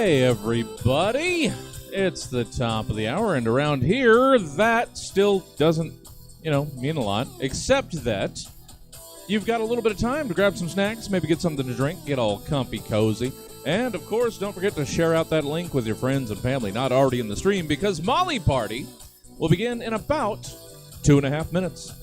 Hey, everybody. It's the top of the hour, and around here, that still doesn't, mean a lot, except that you've got a little bit of time to grab some snacks, maybe get something to drink, get all comfy cozy. And, of course, don't forget to share out that link with your friends and family not already in the stream, because Molly Party will begin in about 2.5 minutes.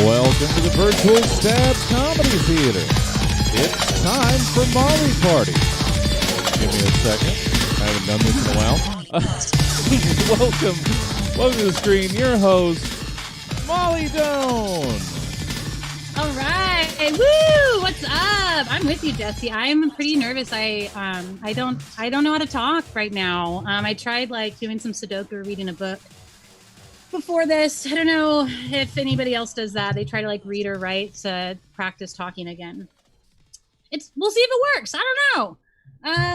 Welcome to the Virtual Stab Comedy Theater. It's time for Molly Party. Give me a second. I haven't done this in a while. Welcome to the screen. Your host, Molly Doan. All right. Woo! What's up? I'm with you, Jesse. I'm pretty nervous. I don't know how to talk right now. I tried doing some Sudoku, reading a book before this. I don't know if anybody else does that. They try to read or write to practice talking again. We'll see if it works. I don't know.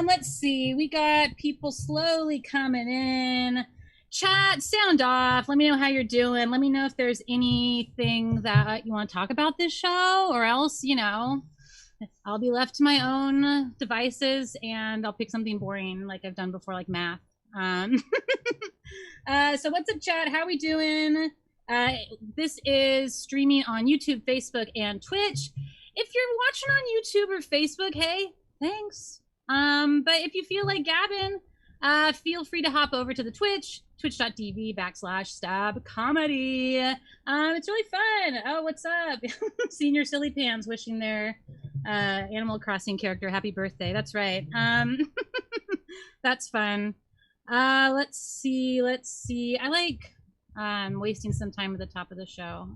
Let's see. We got people slowly coming in. Chat, sound off. Let me know how you're doing. Let me know if there's anything that you want to talk about this show, or else, I'll be left to my own devices and I'll pick something boring like I've done before, like math. So what's up, chat? How we doing? This is streaming on YouTube, Facebook, and Twitch. If you're watching on YouTube or Facebook, hey, thanks. But if you feel like gabbing, feel free to hop over to the Twitch, twitch.tv/stab comedy. It's really fun. Oh, what's up? Senior Silly Pants wishing their Animal Crossing character happy birthday. That's right. That's fun. Let's see. I like wasting some time at the top of the show.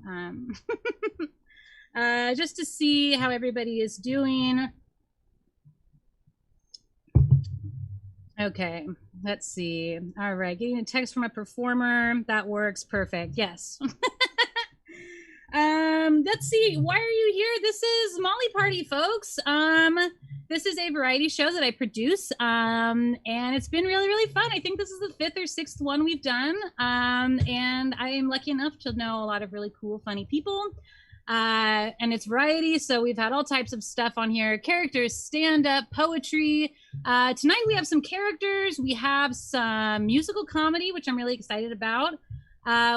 Just to see how everybody is doing. Okay, let's see. All right, getting a text from a performer. That works. Perfect. Yes. Let's see. Why are you here? This is Molly Party, folks. This is a variety show that I produce, and it's been really, really fun. I think this is the 5th or 6th one we've done, and I am lucky enough to know a lot of really cool, funny people. And it's variety, so we've had all types of stuff on here: characters, stand-up, poetry. Tonight we have some characters. We have some musical comedy, which I'm really excited about.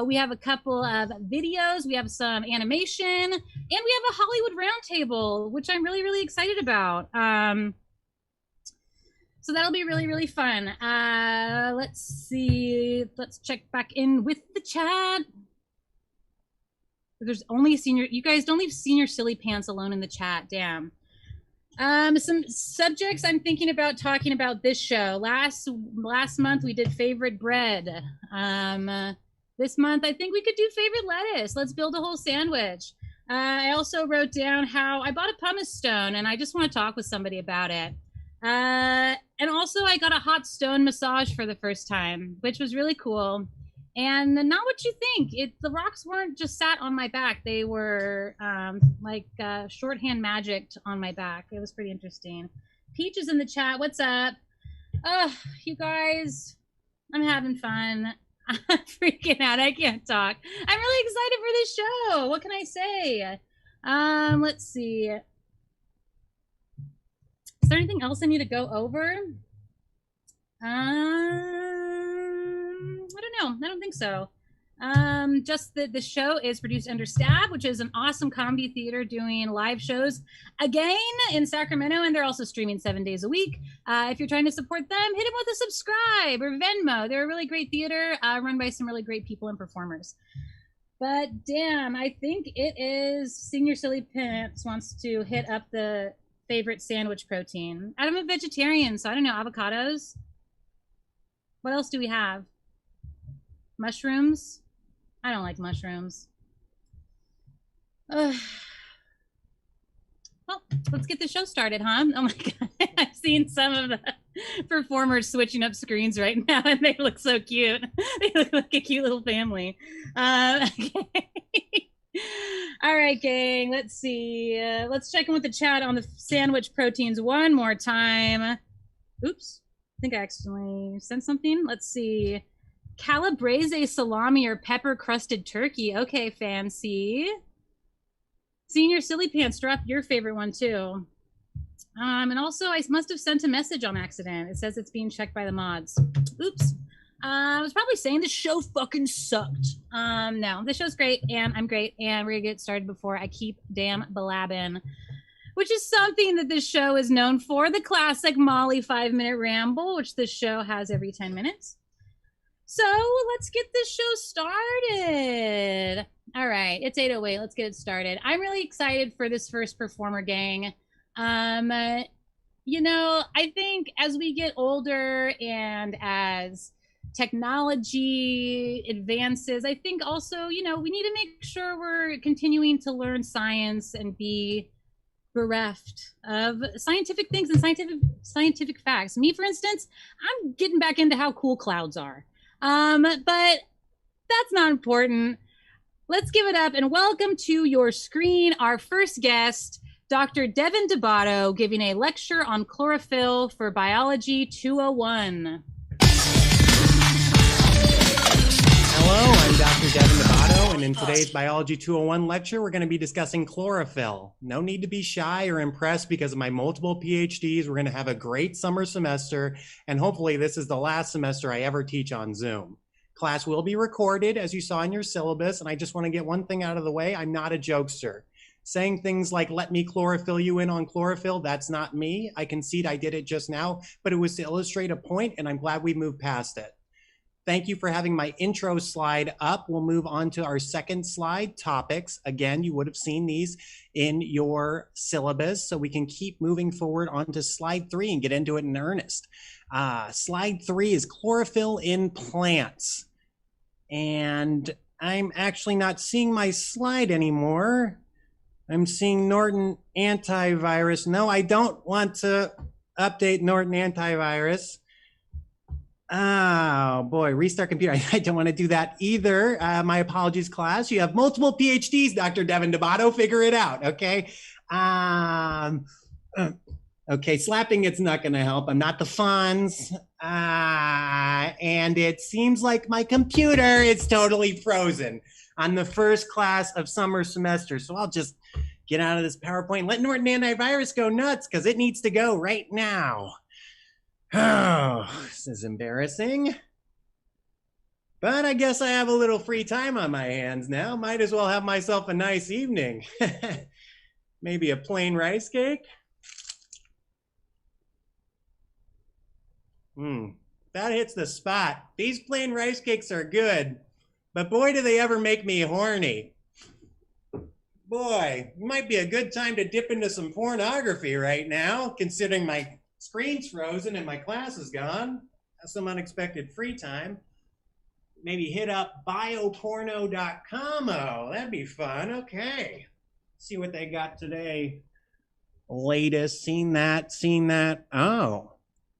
We have a couple of videos, we have some animation, and we have a Hollywood roundtable, which I'm really, really excited about. So that'll be really, really fun. Let's see. Let's check back in with the chat. There's only a senior. You guys don't leave Senior Silly Pants alone in the chat. Damn. Some subjects I'm thinking about talking about this show. Last month we did favorite bread. This month, I think we could do favorite lettuce. Let's build a whole sandwich. I also wrote down how I bought a pumice stone and I just want to talk with somebody about it. And also I got a hot stone massage for the first time, which was really cool. And not what you think. The rocks weren't just sat on my back. They were shorthand magicked on my back. It was pretty interesting. Peach is in the chat. What's up? Oh, you guys, I'm having fun. I'm freaking out. I can't talk. I'm really excited for this show. What can I say? Let's see. Is there anything else I need to go over? I don't know. I don't think so. Just that the show is produced under Stab, which is an awesome comedy theater doing live shows again in Sacramento, and they're also streaming 7 days a week. If you're trying to support them, hit them with a subscribe or Venmo. They're a really great theater run by some really great people and performers. But damn, I think it is Senior Silly Pants wants to hit up the favorite sandwich protein. I'm a vegetarian, so I don't know. Avocados. What else do we have? Mushrooms. I don't like mushrooms. Well, let's get the show started, huh? Oh my god, I've seen some of the performers switching up screens right now, and they look so cute. They look like a cute little family. Okay. All right, gang. Let's see. Let's check in with the chat on the sandwich proteins one more time. Oops. I think I accidentally sent something. Let's see. Calabrese salami or pepper crusted turkey. Okay, fancy. Senior Silly Pants, drop your favorite one too. And also I must have sent a message on accident. It says it's being checked by the mods. Oops. I was probably saying the show fucking sucked. No, the show's great and I'm great, and we're gonna get started before I keep damn blabbing, which is something that this show is known for. The classic Molly 5-minute ramble, which this show has every 10 minutes. So let's get this show started. All right, it's 8:08. Let's get it started. I'm really excited for this first performer, gang. You know, I think as we get older and as technology advances, I think also, you know, we need to make sure we're continuing to learn science and be bereft of scientific things and scientific facts. Me, for instance, I'm getting back into how cool clouds are. But that's not important. Let's give it up and welcome to your screen our first guest, Dr. Devin D'Abato, giving a lecture on chlorophyll for Biology 201. Hello, I'm Dr. Devin D'Abato, and in today's Biology 201 lecture, we're going to be discussing chlorophyll. No need to be shy or impressed because of my multiple PhDs. We're going to have a great summer semester, and hopefully this is the last semester I ever teach on Zoom. Class will be recorded, as you saw in your syllabus, and I just want to get one thing out of the way. I'm not a jokester. Saying things like, let me chlorophyll you in on chlorophyll, that's not me. I concede I did it just now, but it was to illustrate a point, and I'm glad we moved past it. Thank you for having my intro slide up. We'll move on to our second slide, topics. Again, you would have seen these in your syllabus, so we can keep moving forward onto slide 3 and get into it in earnest. Slide 3 is chlorophyll in plants. And I'm actually not seeing my slide anymore. I'm seeing Norton antivirus. No, I don't want to update Norton antivirus. Oh boy, restart computer. I don't want to do that either. My apologies, class. You have multiple PhDs, Dr. Devin Debato. Figure it out, okay? Um, okay, slapping it's not going to help. I'm not the Fonz. And it seems like my computer is totally frozen on the first class of summer semester. So I'll just get out of this PowerPoint and let Norton Antivirus go nuts because it needs to go right now. Oh, this is embarrassing. But I guess I have a little free time on my hands now. Might as well have myself a nice evening. Maybe a plain rice cake? That hits the spot. These plain rice cakes are good, but boy, do they ever make me horny. Boy, it might be a good time to dip into some pornography right now, considering my screen's frozen and my class is gone. Have some unexpected free time. Maybe hit up bioporno.com. Oh, that'd be fun. Okay. See what they got today. Latest. Seen that. Oh.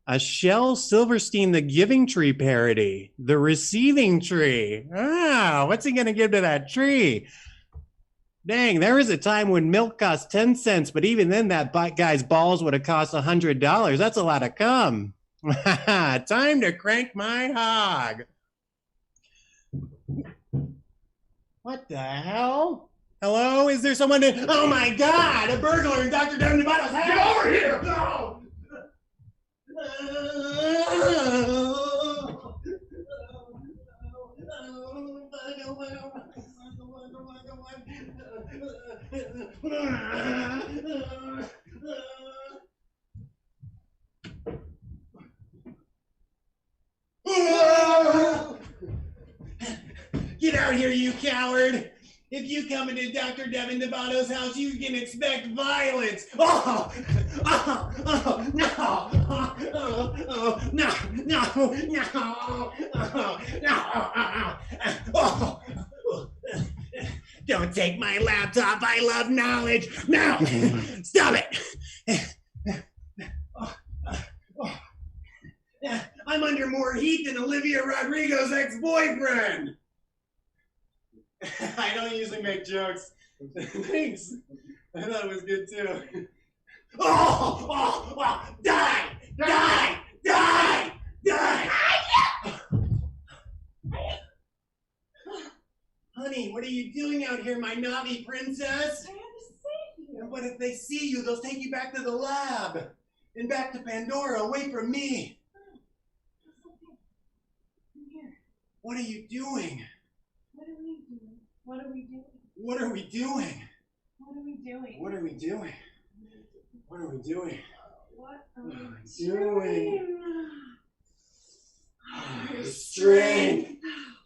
A Shel Silverstein The Giving Tree parody. The Receiving Tree. Ah, what's he going to give to that tree? Dang, there was a time when milk cost 10 cents, but even then that guy's balls would have cost $100. That's a lot of cum. Time to crank my hog. What the hell? Hello? Is there someone in? Oh my God, a burglar in Dr. Devin Devato's house. Get over here! No! Get out here, you coward! If you come into Dr. Devin Devato's house, you can expect violence. Oh, no. Don't take my laptop. I love knowledge. No, stop it. I'm under more heat than Olivia Rodrigo's ex-boyfriend. I don't usually make jokes. Thanks. I thought it was good too. Die! Honey, what are you doing out here, my Navi princess? I have to see you. What if they see you? They'll take you back to the lab and back to Pandora, away from me. I'm here. What are you doing? What are we doing? What are we doing? What are we doing? What are we doing? What are we doing? What are we doing? Strength.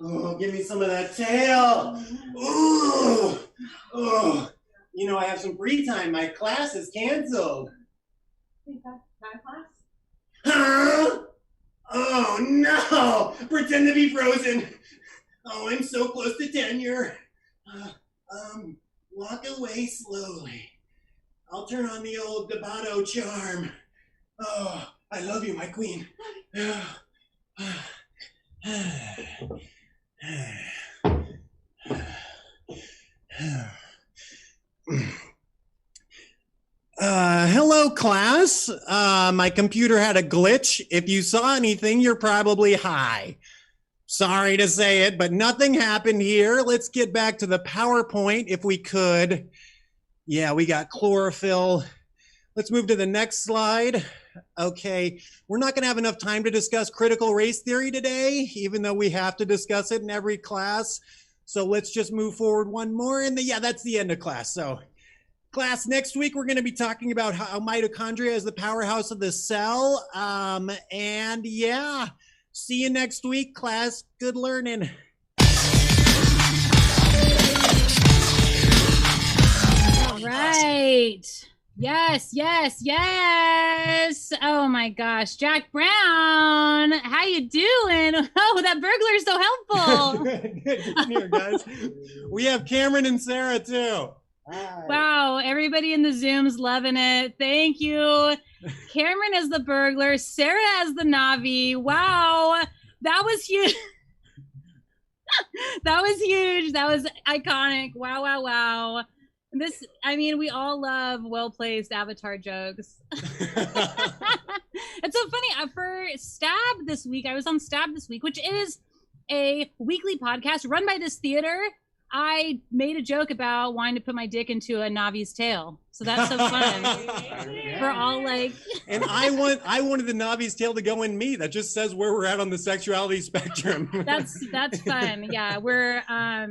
Oh, give me some of that tail. Ooh. Oh. You know, I have some free time. My class is canceled. My class? Huh? Oh no! Pretend to be frozen. Oh, I'm so close to tenure. Walk away slowly. I'll turn on the old Debato charm. Oh, I love you, my queen. Hello, class. My computer had a glitch. If you saw anything, you're probably high. Sorry to say it, but nothing happened here. Let's get back to the PowerPoint if we could. Yeah, we got chlorophyll. Let's move to the next slide. Okay, we're not going to have enough time to discuss critical race theory today, even though we have to discuss it in every class. So let's just move forward one more. And yeah, that's the end of class. So class, next week, we're going to be talking about how mitochondria is the powerhouse of the cell. And yeah, see you next week, class. Good learning. All right. Yes. Oh my gosh, Jack Brown, how you doing? Oh, that burglar's so helpful. Good here, guys. We have Cameron and Sarah too. Wow, everybody in the Zoom's loving it. Thank you. Cameron as the burglar, Sarah as the Navi. Wow, that was huge. That was huge. That was iconic. Wow, wow, wow. This, I mean, we all love well-placed Avatar jokes. It's so funny. For Stab this week, I was on Stab this week, which is a weekly podcast run by this theater. I made a joke about wanting to put my dick into a Navi's tail. So that's so fun. We're all like... And I wanted the Navi's tail to go in me. That just says where we're at on the sexuality spectrum. That's fun. Yeah, we're I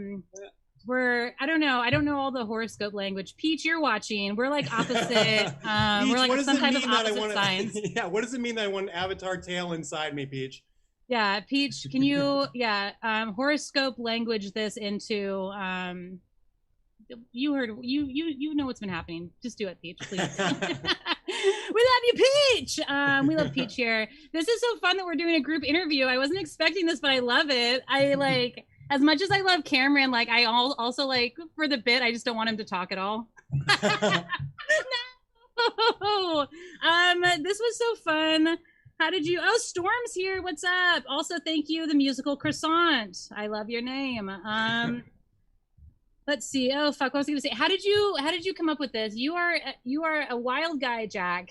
don't know all the horoscope language. Peach, you're watching. We're like opposite. Peach, we're like some type of opposite signs. Yeah, what does it mean that I want an Avatar tail inside me, Peach? Yeah, Peach, can you horoscope language this into you know what's been happening. Just do it, Peach, please. We love you, Peach. We love Peach here. This is so fun that we're doing a group interview. I wasn't expecting this, but I love it. I like, as much as I love Cameron, like I also like, for the bit, I just don't want him to talk at all. No. This was so fun. How did you? Oh, Storm's here. What's up? Also, thank you, the musical Croissant. I love your name. Let's see. Oh, fuck. What was I gonna say? How did you come up with this? You are a wild guy, Jack.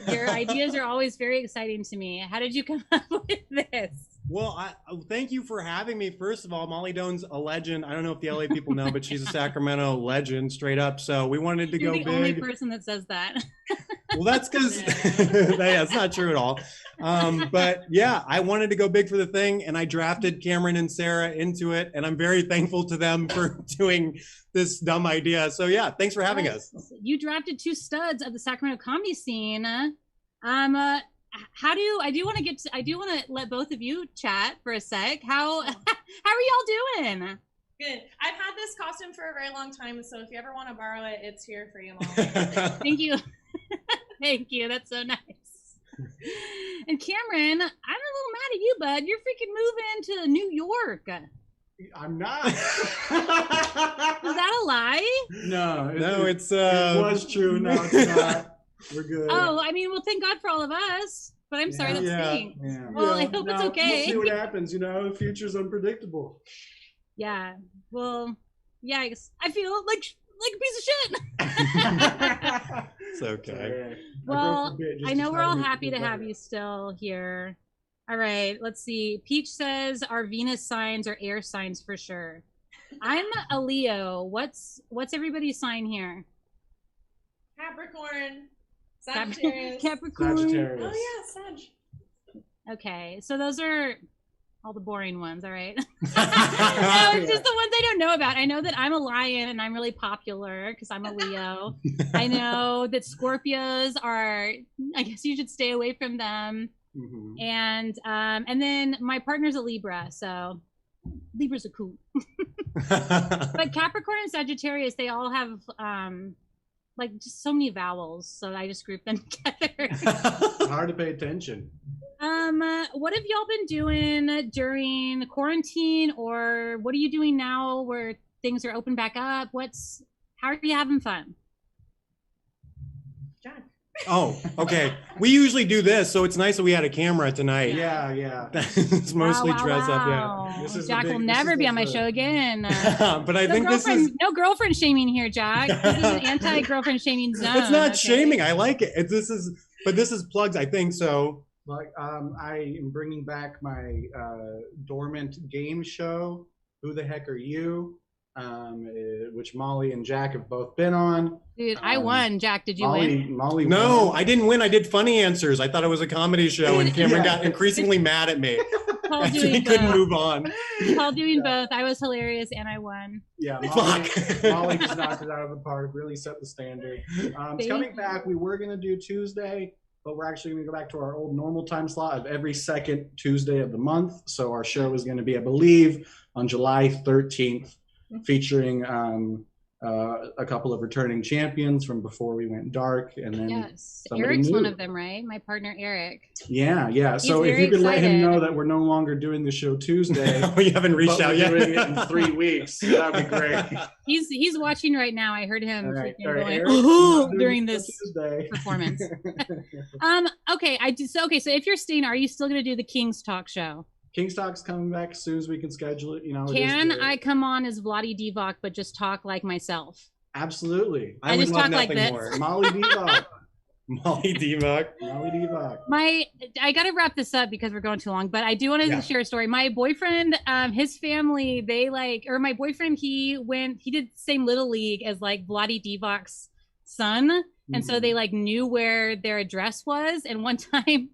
Your ideas are always very exciting to me. How did you come up with this? Well, thank you for having me. First of all, Molly Doan's a legend. I don't know if the LA people know, but she's a Sacramento legend, straight up. So we wanted to You're go the big. only person that says that. Well, that's because that's not true at all. But yeah, I wanted to go big for the thing, and I drafted Cameron and Sarah into it, and I'm very thankful to them for doing this dumb idea. So yeah, thanks for having us. You drafted two studs of the Sacramento comedy scene. I do want to let both of you chat for a sec. How are y'all doing? Good. I've had this costume for a very long time, so if you ever want to borrow it, it's here for you, Mom. Thank you. Thank you. That's so nice. And Cameron, I'm a little mad at you, bud. You're freaking moving to New York. I'm not. Is that a lie? No, It was true. No, it's not. We're good. Oh, I mean, well, thank God for all of us. But I'm sorry, that's stinks. Yeah. Well, I hope it's okay. We'll see what happens. You know, the future's unpredictable. Yeah. Well, yeah. I feel like a piece of shit. It's okay. Well, I know we're all happy to have you still here. All right, let's see. Peach says our Venus signs are air signs for sure. I'm a Leo. What's everybody's sign here? Capricorn. Sagittarius. Capricorn. Sagittarius. Oh yeah, Sag. Okay, so those are all the boring ones, all right? No, it's just the ones I don't know about. I know that I'm a lion and I'm really popular because I'm a Leo. I know that Scorpios are, I guess you should stay away from them. Mm-hmm. And then my partner's a Libra, so Libras are cool. But Capricorn and Sagittarius, they all have like just so many vowels, so I just group them together. Hard to pay attention. What have y'all been doing during quarantine, or what are you doing now where things are open back up? How are you having fun? John. Oh, okay. We usually do this, so it's nice that we had a camera tonight. Yeah. It's mostly dress up, yeah. Wow. This is Jack the will big- never this be is on my the- show again. But I think this is no girlfriend shaming here, Jack. This is an anti-girlfriend shaming zone. it's not okay? shaming. I like it. This is plugs, I think so. Like, I am bringing back my dormant game show. Who the heck are you? Which Molly and Jack have both been on. Dude, I won. Jack, did you win? Molly No, won. I didn't win. I did funny answers. I thought it was a comedy show, and Cameron Yeah. got increasingly mad at me. Paul So he doing couldn't both. move on. Paul doing both. I was hilarious and I won. Yeah, Fuck. Molly just knocked it out of the park. Really set the standard. It's Thank coming you. back. We were gonna do Tuesday, but we're actually gonna go back to our old normal time slot of every second Tuesday of the month. So our show is gonna be, I believe, on July 13th, featuring a couple of returning champions from before we went dark, and then Yes, somebody Eric's one new. of them, right? My partner Eric. Yeah. So He's if you very could let him know excited. that we're no longer doing the show Tuesday, We haven't reached but out we're yet. doing it in 3 weeks, that'd be great. He's watching right now. I heard him All right, freaking all right, going Eric, we're not doing during the this show Tuesday. performance. Okay, so if you're staying, are you still gonna do the King's Talk show? King's Talk's coming back as soon as we can schedule it. You know, it is Can the- I come on as Vladi Divac but just talk like myself? Absolutely. I would just love talk like nothing this. more. Molly Divac. Molly Divac. Molly Divac. I gotta wrap this up because we're going too long, but I do want to Yeah. share a story. My boyfriend, his family, my boyfriend, he did the same little league as like Vladi Divac's son. And so they like knew where their address was. And one time,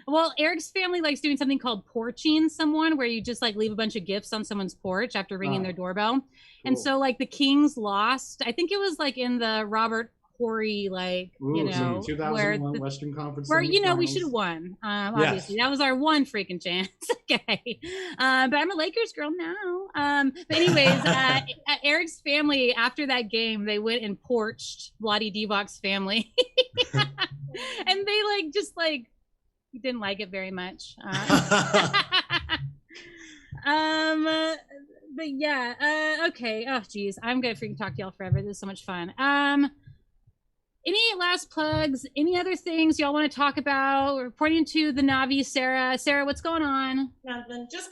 well, Eric's family likes doing something called porching someone, where you just like leave a bunch of gifts on someone's porch after ringing Oh, their doorbell. And cool. so like the Kings lost. I think it was like in the Robert Horry, like, you Ooh, know, so where 2001 the, Western Conference. where you know we semifinals. should have won. Obviously, that was our one freaking chance. Okay, but I'm a Lakers girl now. But anyways, Eric's family after that game, they went and porched Vladi Divac's family, and they didn't like it very much. But yeah, okay. Oh, geez, I'm gonna freaking talk to y'all forever. This is so much fun. Any last plugs? Any other things y'all want to talk about? We're pointing to the Navi, Sarah. Sarah, what's going on? Nothing. Just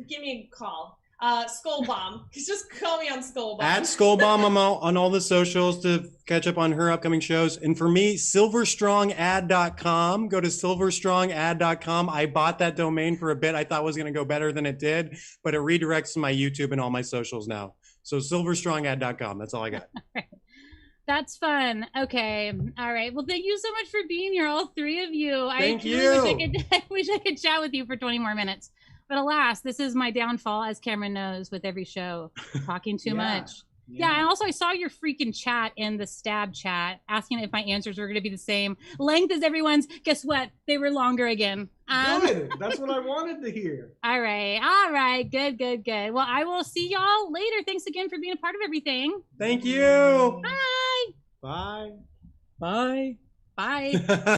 give me a call. Skull Bomb. Just call me on Skull Bomb. At Skullbomb on all the socials to catch up on her upcoming shows. And for me, silverstrongad.com. Go to silverstrongad.com. I bought that domain for a bit. I thought it was going to go better than it did, but it redirects to my YouTube and all my socials now. So silverstrongad.com. That's all I got. That's fun. Okay. All right. Well, thank you so much for being here, all three of you. Thank I you. wish I could chat with you for 20 more minutes. But alas, this is my downfall, as Cameron knows, with every show, talking too much. Yeah, and also I saw your freaking chat in the stab chat asking if my answers were going to be the same length as everyone's. Guess what? They were longer again. Good. That's what I wanted to hear. All right. Good. Well, I will see y'all later. Thanks again for being a part of everything. Thank you. Bye. Bye. Bye.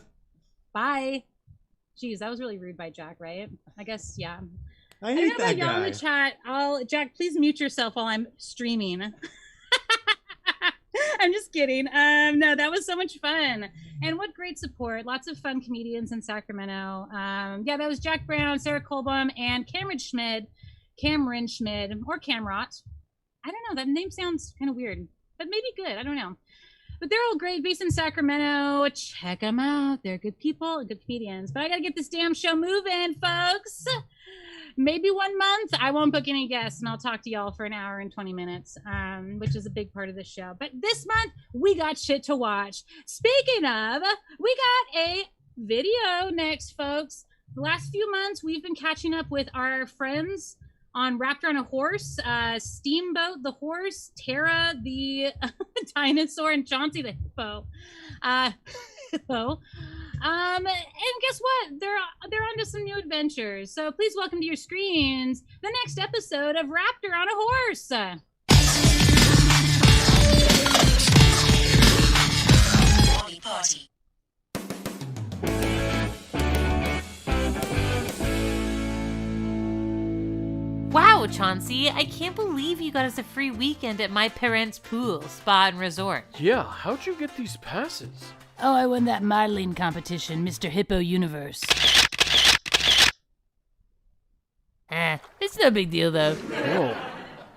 Bye. Jeez, that was really rude by Jack, right? I guess, yeah. I I hate don't know that about y'all in guy. the chat. Jack, please mute yourself while I'm streaming. I'm just kidding. No, that was so much fun. And what great support. Lots of fun comedians in Sacramento. Yeah, that was Jack Brown, Sarah Colbum, and Cameron Schmid, or Camrot. I don't know. That name sounds kind of weird, but maybe good. I don't know. But they're all great, based in Sacramento. Check them out. They're good people, good comedians. But I got to get this damn show moving, folks. Maybe 1 month, I won't book any guests, and I'll talk to y'all for an hour and 20 minutes, which is a big part of the show. But this month, we got shit to watch. Speaking of, we got a video next, folks. The last few months, we've been catching up with our friends on Raptor on a Horse, Steamboat the horse, Tara the dinosaur, and Chauncey the hippo. And guess what? They're onto some new adventures. So please welcome to your screens the next episode of Raptor on a Horse. Party. Wow, Chauncey, I can't believe you got us a free weekend at my parents' pool, spa, and resort. Yeah, how'd you get these passes? Oh, I won that modeling competition, Mr. Hippo Universe. It's no big deal, though. Whoa.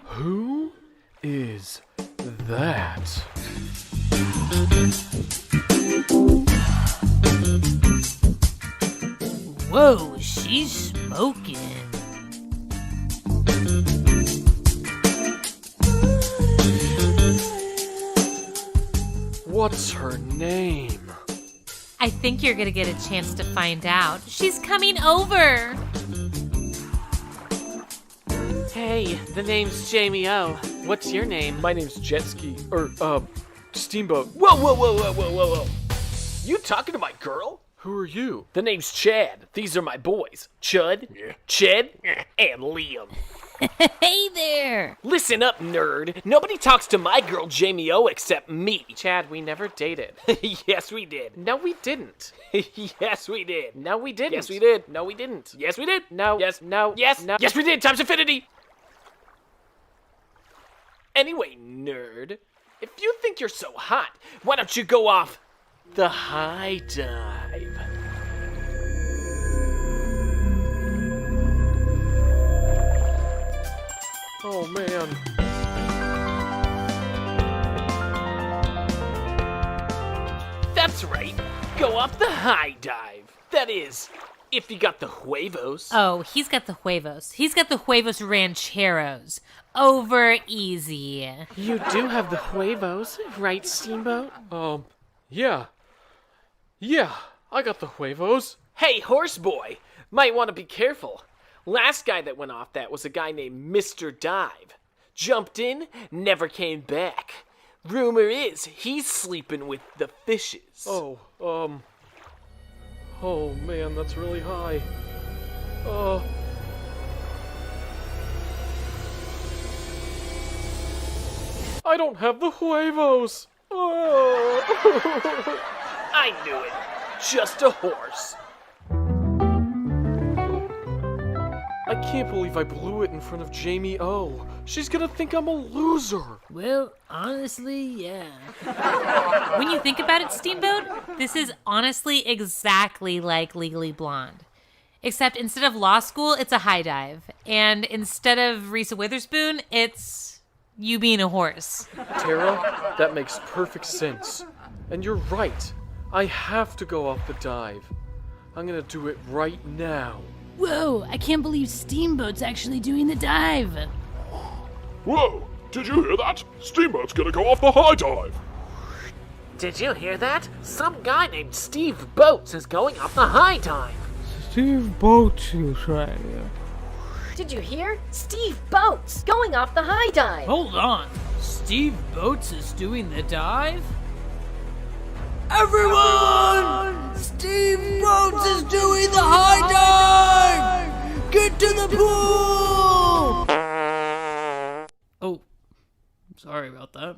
Who is that? Whoa, she's smoking. What's her name? I think you're gonna get a chance to find out. She's coming over! Hey, the name's Jamie O. What's your name? My name's Jetski, Steamboat. Whoa. You talking to my girl? Who are you? The name's Chad. These are my boys, Chud, Ched, and Liam. Hey there! Listen up, nerd. Nobody talks to my girl Jamie O except me. Chad, we never dated. Yes, we did. No, we didn't. Yes, we did. No, we didn't. Yes, we did. No, we didn't. Yes, we did. No. Yes. No. Yes. No. Yes, we did. Times infinity. Anyway, nerd, if you think you're so hot, why don't you go off the high dive? Oh, man. That's right. Go off the high dive. That is, if you got the huevos. Oh, he's got the huevos. He's got the huevos rancheros. Over easy. You do have the huevos, right, Steamboat? Yeah. Yeah, I got the huevos. Hey, horse boy, might want to be careful. Last guy that went off that was a guy named Mr. Dive. Jumped in, never came back. Rumor is he's sleeping with the fishes. Oh man, that's really high. I don't have the huevos. Oh. I knew it. Just a horse. I can't believe I blew it in front of Jamie O. She's gonna think I'm a loser. Well, honestly, yeah. When you think about it, Steamboat, this is honestly exactly like Legally Blonde. Except instead of law school, it's a high dive. And instead of Reese Witherspoon, it's you being a horse. Tara, that makes perfect sense. And you're right. I have to go off the dive. I'm gonna do it right now. Whoa, I can't believe Steamboat's actually doing the dive. Whoa, did you hear that? Steamboat's gonna go off the high dive. Did you hear that? Some guy named Steve Boats is going off the high dive. Steve Boats, you say? Did you hear? Steve Boats going off the high dive. Hold on. Steve Boats is doing the dive? Everyone! Steve Boats is doing the high dive! Get to the pool! Oh, sorry about that.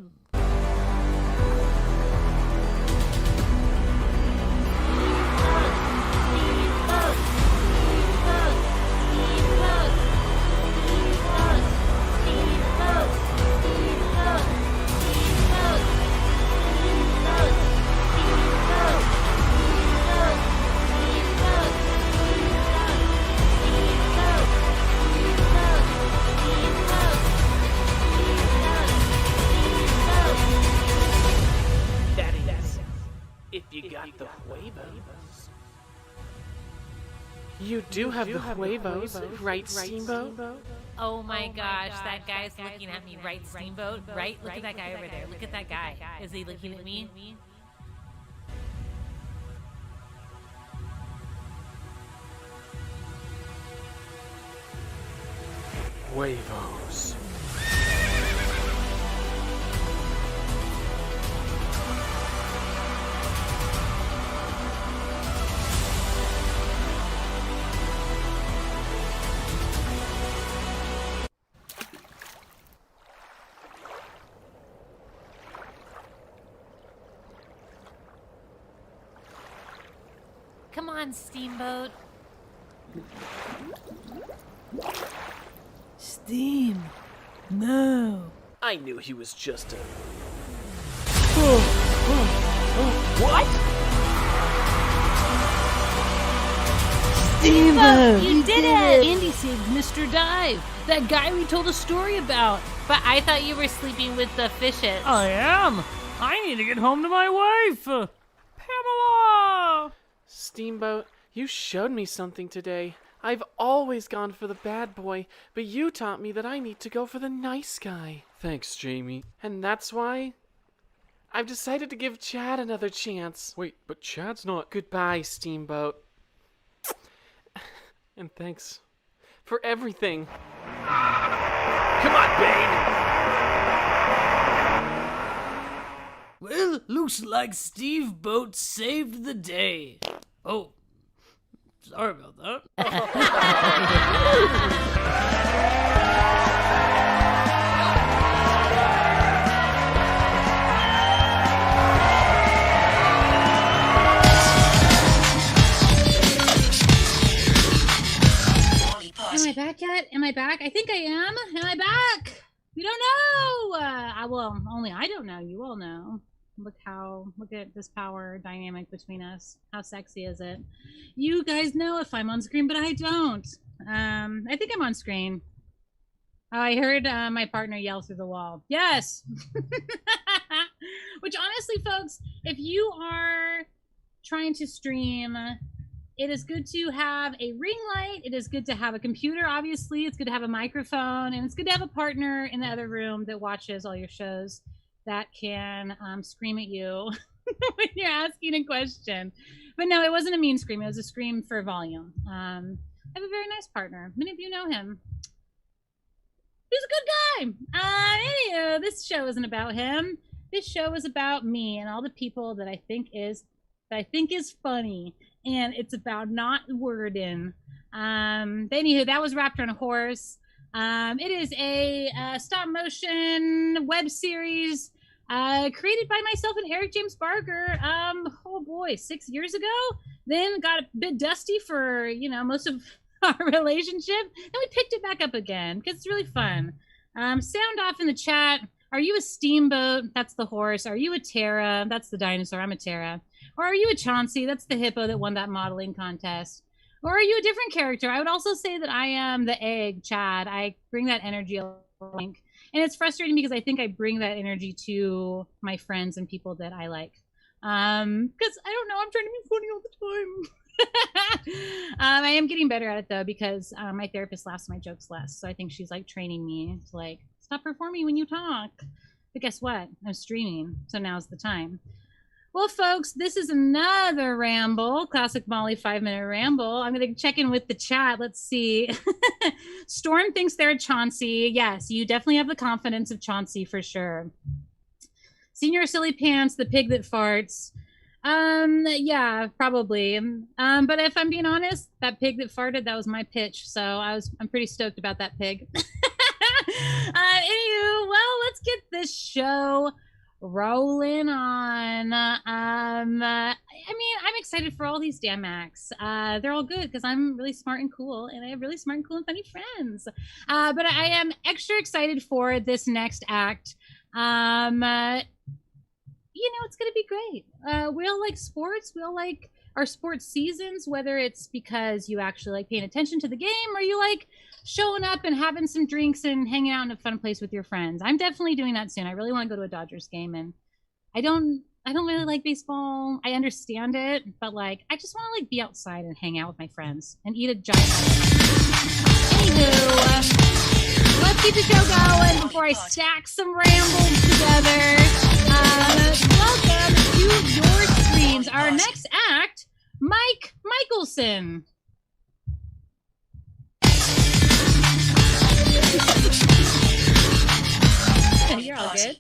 If you got the huevos. You do have the huevos, right, Steamboat? Oh my gosh, that guy's looking at me, right, Steamboat? Right? Look at that guy over there. Look at that guy. Is he looking at me? Huevos. Come on, Steamboat. Steam. No. I knew he was just a... What? Steamboat! You did it! Andy saved Mr. Dive, that guy we told a story about. But I thought you were sleeping with the fishes. I am. I need to get home to my wife. Pamela! Steamboat, you showed me something today. I've always gone for the bad boy, but you taught me that I need to go for the nice guy. Thanks, Jamie. And that's why I've decided to give Chad another chance. Wait, but Chad's not... Goodbye, Steamboat. And thanks for everything. Come on, Bane! Well, looks like Steve Boat saved the day. Oh, Sorry about that. Am I back yet? Am I back? I think I am. Am I back? We don't know. Well, only I don't know. You all know. Look at this power dynamic between us. How sexy is it? You guys know if I'm on screen, but I don't. I think I'm on screen. Oh, I heard my partner yell through the wall. Yes. Which honestly, folks, if you are trying to stream, it is good to have a ring light. It is good to have a computer, obviously. It's good to have a microphone. And it's good to have a partner in the other room that watches all your shows that can scream at you when you're asking a question. But no, it wasn't a mean scream. It was a scream for volume. I have a very nice partner. Many of you know him. He's a good guy. Anywho, this show isn't about him. This show is about me and all the people that I think is funny. And it's about not Worden. Anywho, that was Wrapped on a Horse. It is a stop motion web series created by myself and Eric James Barker. 6 years ago. Then got a bit dusty for most of our relationship. Then we picked it back up again because it's really fun. Sound off in the chat. Are you a steamboat? That's the horse. Are you a Terra? That's the dinosaur. I'm a Terra. Or are you a Chauncey? That's the hippo that won that modeling contest. Or are you a different character? I would also say that I am the egg, Chad. I bring that energy along. And it's frustrating because I think I bring that energy to my friends and people that I like. Because I don't know, I'm trying to be funny all the time. I am getting better at it though, because my therapist laughs at my jokes less. So I think she's like training me to stop performing when you talk. But guess what? I'm streaming. So now's the time. Well, folks, this is another ramble, classic Molly 5-minute ramble. I'm going to check in with the chat. Let's see. Storm thinks they're Chauncey. Yes, you definitely have the confidence of Chauncey for sure. Senior Silly Pants, the pig that farts. Yeah, probably. But if I'm being honest, that pig that farted, that was my pitch. So I'm pretty stoked about that pig. Anywho, well, let's get this show rolling on. I'm excited for all these damn acts. They're all good because I'm really smart and cool, and I have really smart and cool and funny friends. But I am extra excited for this next act. It's gonna be great. We all like sports. We all like our sports seasons, whether it's because you actually like paying attention to the game or you like showing up and having some drinks and hanging out in a fun place with your friends. I'm definitely doing that soon. I really want to go to a Dodgers game, and I don't really like baseball. I understand it, but I just want to be outside and hang out with my friends and eat a giant. Anywho, let's keep the show going before I stack some rambles together. Welcome to your screens. Our next act, Mike Michelson. You're all good.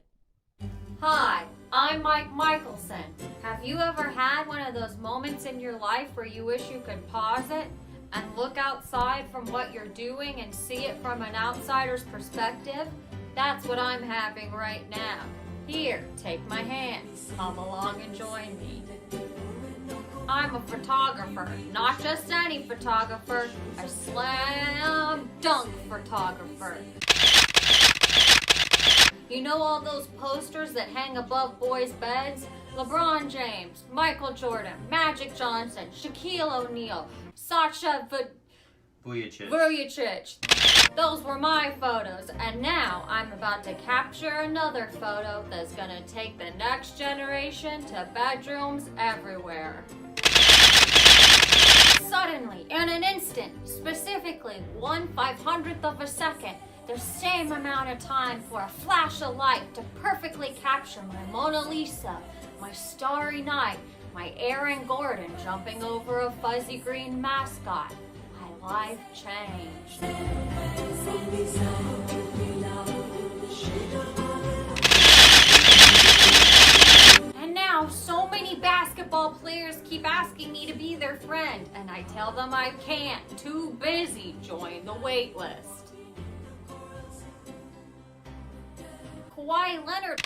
Hi, I'm Mike Michelson. Have you ever had one of those moments in your life where you wish you could pause it and look outside from what you're doing and see it from an outsider's perspective? That's what I'm having right now. Here, take my hand. Come along and join me. I'm a photographer, not just any photographer, a slam dunk photographer. You know all those posters that hang above boys' beds? LeBron James, Michael Jordan, Magic Johnson, Shaquille O'Neal, Sasha Vujacic. Those were my photos, and now I'm about to capture another photo that's gonna take the next generation to bedrooms everywhere. Suddenly, in an instant, specifically 1/500th of a second, the same amount of time for a flash of light to perfectly capture my Mona Lisa, my Starry Night, my Aaron Gordon jumping over a fuzzy green mascot. My life changed. And now so many Many basketball players keep asking me to be their friend, and I tell them I can't. Too busy. Join the wait list. Kawhi Leonard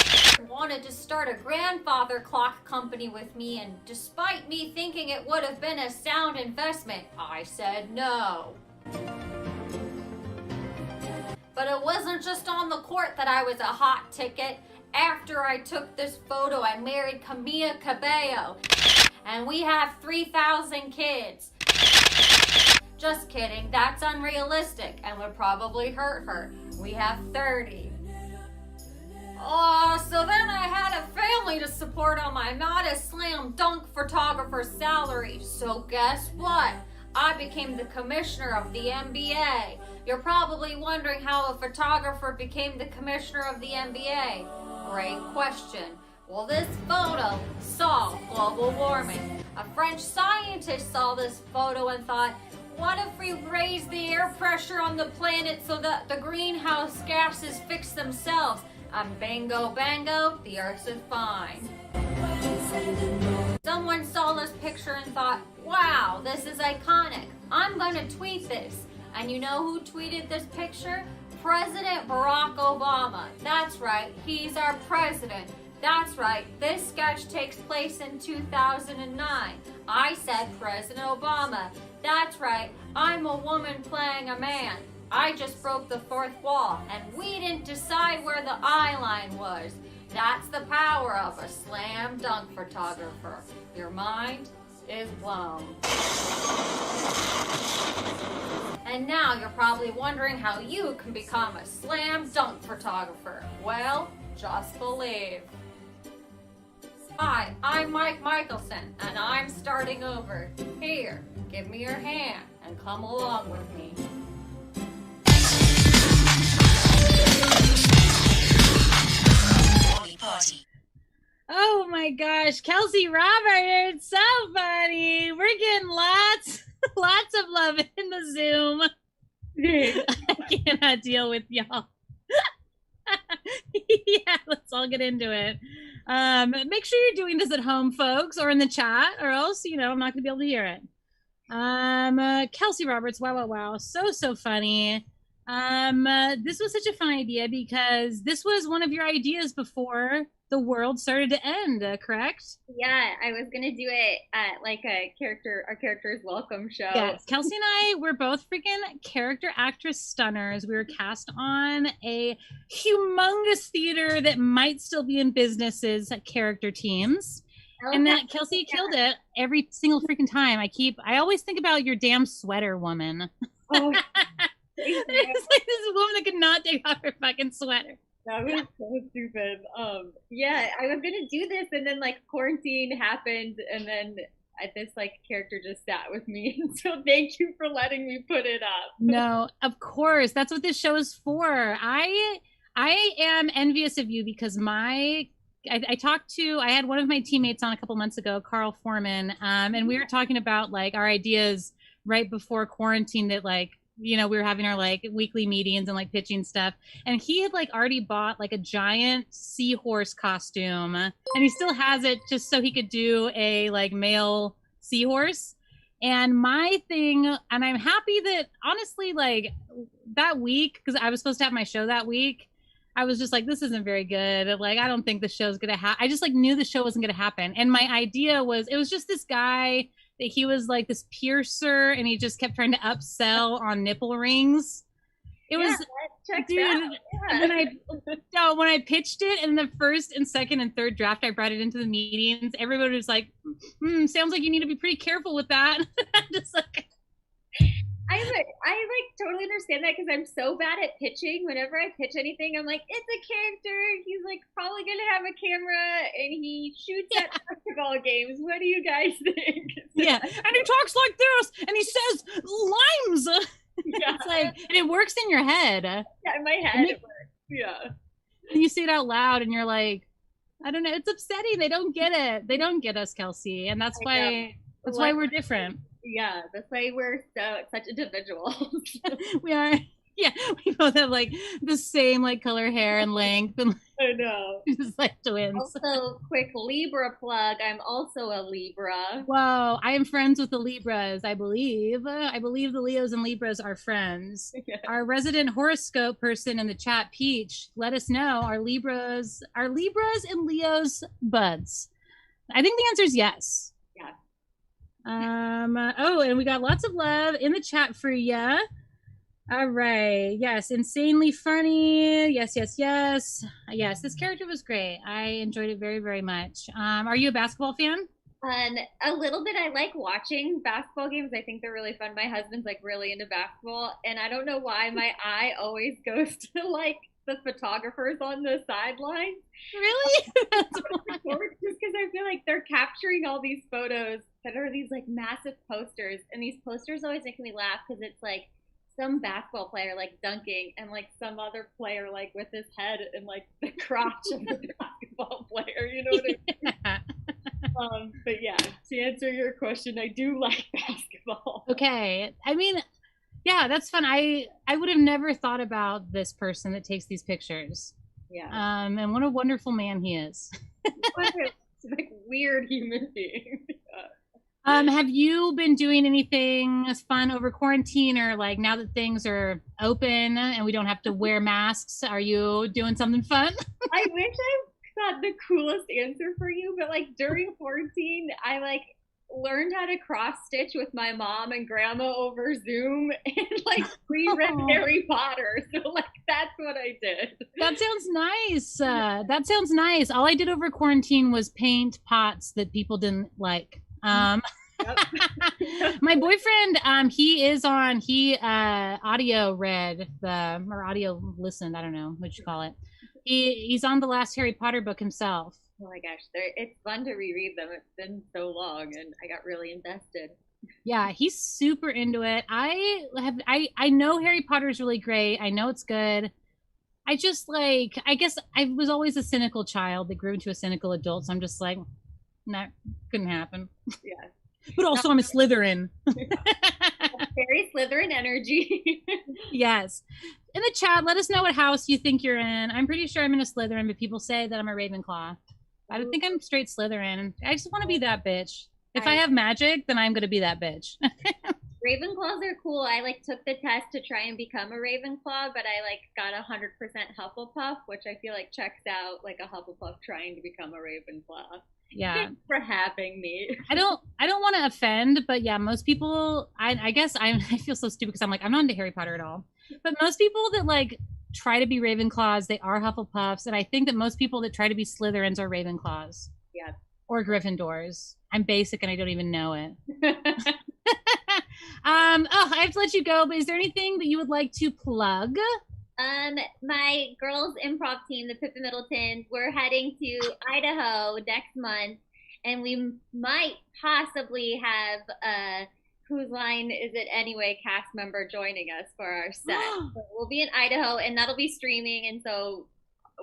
wanted to start a grandfather clock company with me, and despite me thinking it would have been a sound investment, I said no. But it wasn't just on the court that I was a hot ticket. After I took this photo, I married Camila Cabello, and we have 3,000 kids. Just kidding, that's unrealistic and would probably hurt her. We have 30. Oh, so then I had a family to support on my modest slam dunk photographer salary. So guess what? I became the commissioner of the NBA. You're probably wondering how a photographer became the commissioner of the NBA. Great question. Well, this photo solved global warming. A French scientist saw this photo and thought, what if we raise the air pressure on the planet so that the greenhouse gases fix themselves? And bingo bango, the Earth is fine. Someone saw this picture and thought, wow, this is iconic. I'm gonna tweet this. And you know who tweeted this picture? President Barack Obama. That's right, he's our president. That's right, this sketch takes place in 2009. I said President Obama. That's right, I'm a woman playing a man. I just broke the fourth wall, and we didn't decide where the eye line was. That's the power of a slam dunk photographer. Your mind is blown. And now you're probably wondering how you can become a slam dunk photographer. Well, just believe. Hi, I'm Mike Michelson, and I'm starting over. Here, give me your hand and come along with me. Oh my gosh, Kelsey Roberts, so funny. We're getting lots of love in the Zoom. I cannot deal with y'all. Yeah, let's all get into it. Make sure you're doing this at home, folks, or in the chat, or else, I'm not gonna be able to hear it. Kelsey Roberts, wow. So funny. This was such a fun idea because this was one of your ideas before the world started to end, correct? Yeah, I was gonna do it at our character's welcome show. Yes, Kelsey and I were both freaking character actress stunners. We were cast on a humongous theater that might still be in businesses at character teams. And that Kelsey killed it every single freaking time. I always think about your damn sweater, woman. Oh. It's like this woman that could not take off her fucking sweater. That was so stupid. Yeah, I was gonna do this, and then quarantine happened, and then this character just sat with me. So thank you for letting me put it up. No, of course, that's what this show is for. I am envious of you because I had one of my teammates on a couple months ago, Carl Foreman, and we were talking about our ideas right before quarantine that we were having our weekly meetings and pitching stuff, and he had already bought a giant seahorse costume, and he still has it just so he could do a male seahorse. And my thing, and I'm happy that honestly that week, because I was supposed to have my show that week, I was just this isn't very good. I don't think the show's gonna happen. I just knew the show wasn't gonna happen, and my idea was it was just this guy that he was this piercer, and he just kept trying to upsell on nipple rings. It was, dude. Yeah. When I pitched it in the first and second and third draft, I brought it into the meetings. Everybody was like, sounds like you need to be pretty careful with that. Just I totally understand that because I'm so bad at pitching. Whenever I pitch anything, I'm like, it's a character. He's probably gonna have a camera, and he shoots at basketball games. What do you guys think? Yeah, and he talks like this, and he says limes. Yeah. It's and it works in your head. Yeah, in my head it works. Yeah. And you say it out loud, and you're like, I don't know. It's upsetting. They don't get it. They don't get us, Kelsey, and that's why why we're different. Yeah, that's why we're such individuals. We are. Yeah, we both have like the same like color hair and length, and I know. just like twins. Also, quick Libra plug. I'm also a Libra. Whoa, I am friends with the Libras, I believe. I believe the Leos and Libras are friends. Yeah. Our resident horoscope person in the chat, Peach, let us know, are Libras and Leos buds? I think the answer is yes. Yeah. Oh, and we got lots of love in the chat for ya. All right. Yes, insanely funny. Yes. Yes, this character was great. I enjoyed it very, very much. Are you a basketball fan? A little bit. I like watching basketball games. I think they're really fun. My husband's like really into basketball, and I don't know why my eye always goes to like the photographers on the sidelines. Really? Just because I feel like they're capturing all these photos that are these like massive posters, and these posters always make me laugh because it's like some basketball player like dunking and like some other player like with his head in like the crotch of the basketball player, you know what I mean? But yeah, to answer your question, I do like basketball. Okay. I mean, yeah, that's fun. I would have never thought about this person that takes these pictures. Yeah. And what a wonderful man he is. What a like weird human being. Have you been doing anything fun over quarantine, or like now that things are open and we don't have to wear masks, are you doing something fun? I wish I got the coolest answer for you, but like during quarantine, I like learned how to cross stitch with my mom and grandma over Zoom and like reread Harry Potter. So like that's what I did. That sounds nice. That sounds nice. All I did over quarantine was paint pots that people didn't like. My boyfriend, he audio read or audio listened, I don't know what you call it. He's on the last Harry Potter book himself. Oh my gosh, it's fun to reread them. It's been so long, and I got really invested. Yeah, he's super into it. I know Harry Potter is really great. I know it's good. I just like, I guess I was always a cynical child that grew into a cynical adult, so I'm just like, no, couldn't happen. Yeah. But also, I'm a Slytherin. Very Slytherin energy. Yes. In the chat, let us know what house you think you're in. I'm pretty sure I'm in a Slytherin, but people say that I'm a Ravenclaw. I don't think I'm straight Slytherin. I just want to be that bitch. If I have magic, then I'm going to be that bitch. Ravenclaws are cool. I like took the test to try and become a Ravenclaw, but I like got 100% Hufflepuff, which I feel like checks out like a Hufflepuff trying to become a Ravenclaw. Yeah. Thanks for having me. I don't want to offend, but yeah, most people, I guess I feel so stupid because I'm like, I'm not into Harry Potter at all. But most people that like try to be Ravenclaws, they are Hufflepuffs. And I think that most people that try to be Slytherins are Ravenclaws. Yeah. Or Gryffindors. I'm basic and I don't even know it. I have to let you go, but is there anything that you would like to plug? My girls improv team, the Pippa Middletons, we're heading to Idaho next month, and we might possibly have Whose Line Is It Anyway cast member joining us for our set. So we'll be in Idaho, and that'll be streaming, and so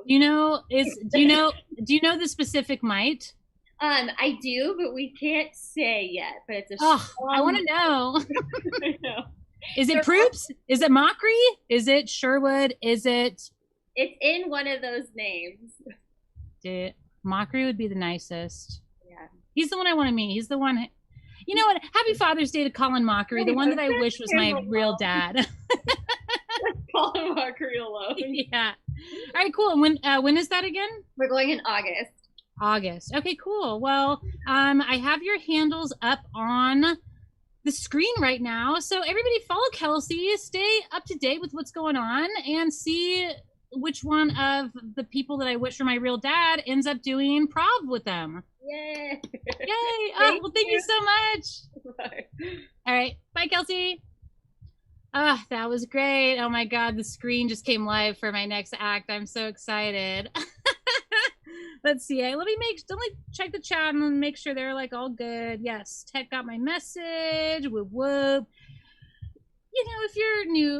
do you know the specific might? I do, but we can't say yet. But it's I want to know. I know. Is it Proops? Is it Mockery? Is it Sherwood? Is it? It's in one of those names. Mockery would be the nicest. Yeah. He's the one I want to meet. He's the one. You know what? Happy Father's Day to Colin Mockery, the one that I wish was my real dad. Colin Mockery alone. Yeah. All right, cool. And when is that again? We're going in August. August. Okay, cool. Well, I have your handles up on the screen right now. So everybody follow Kelsey, stay up to date with what's going on, and see which one of the people that I wish were my real dad ends up doing prov with them. Yay! Yay! Oh, well, thank you so much. Bye. All right. Bye, Kelsey. That was great. Oh my God, the screen just came live for my next act. I'm so excited. Let's see. Let me check the chat and make sure they're like all good. Yes, Ted got my message. Whoop whoop. You know,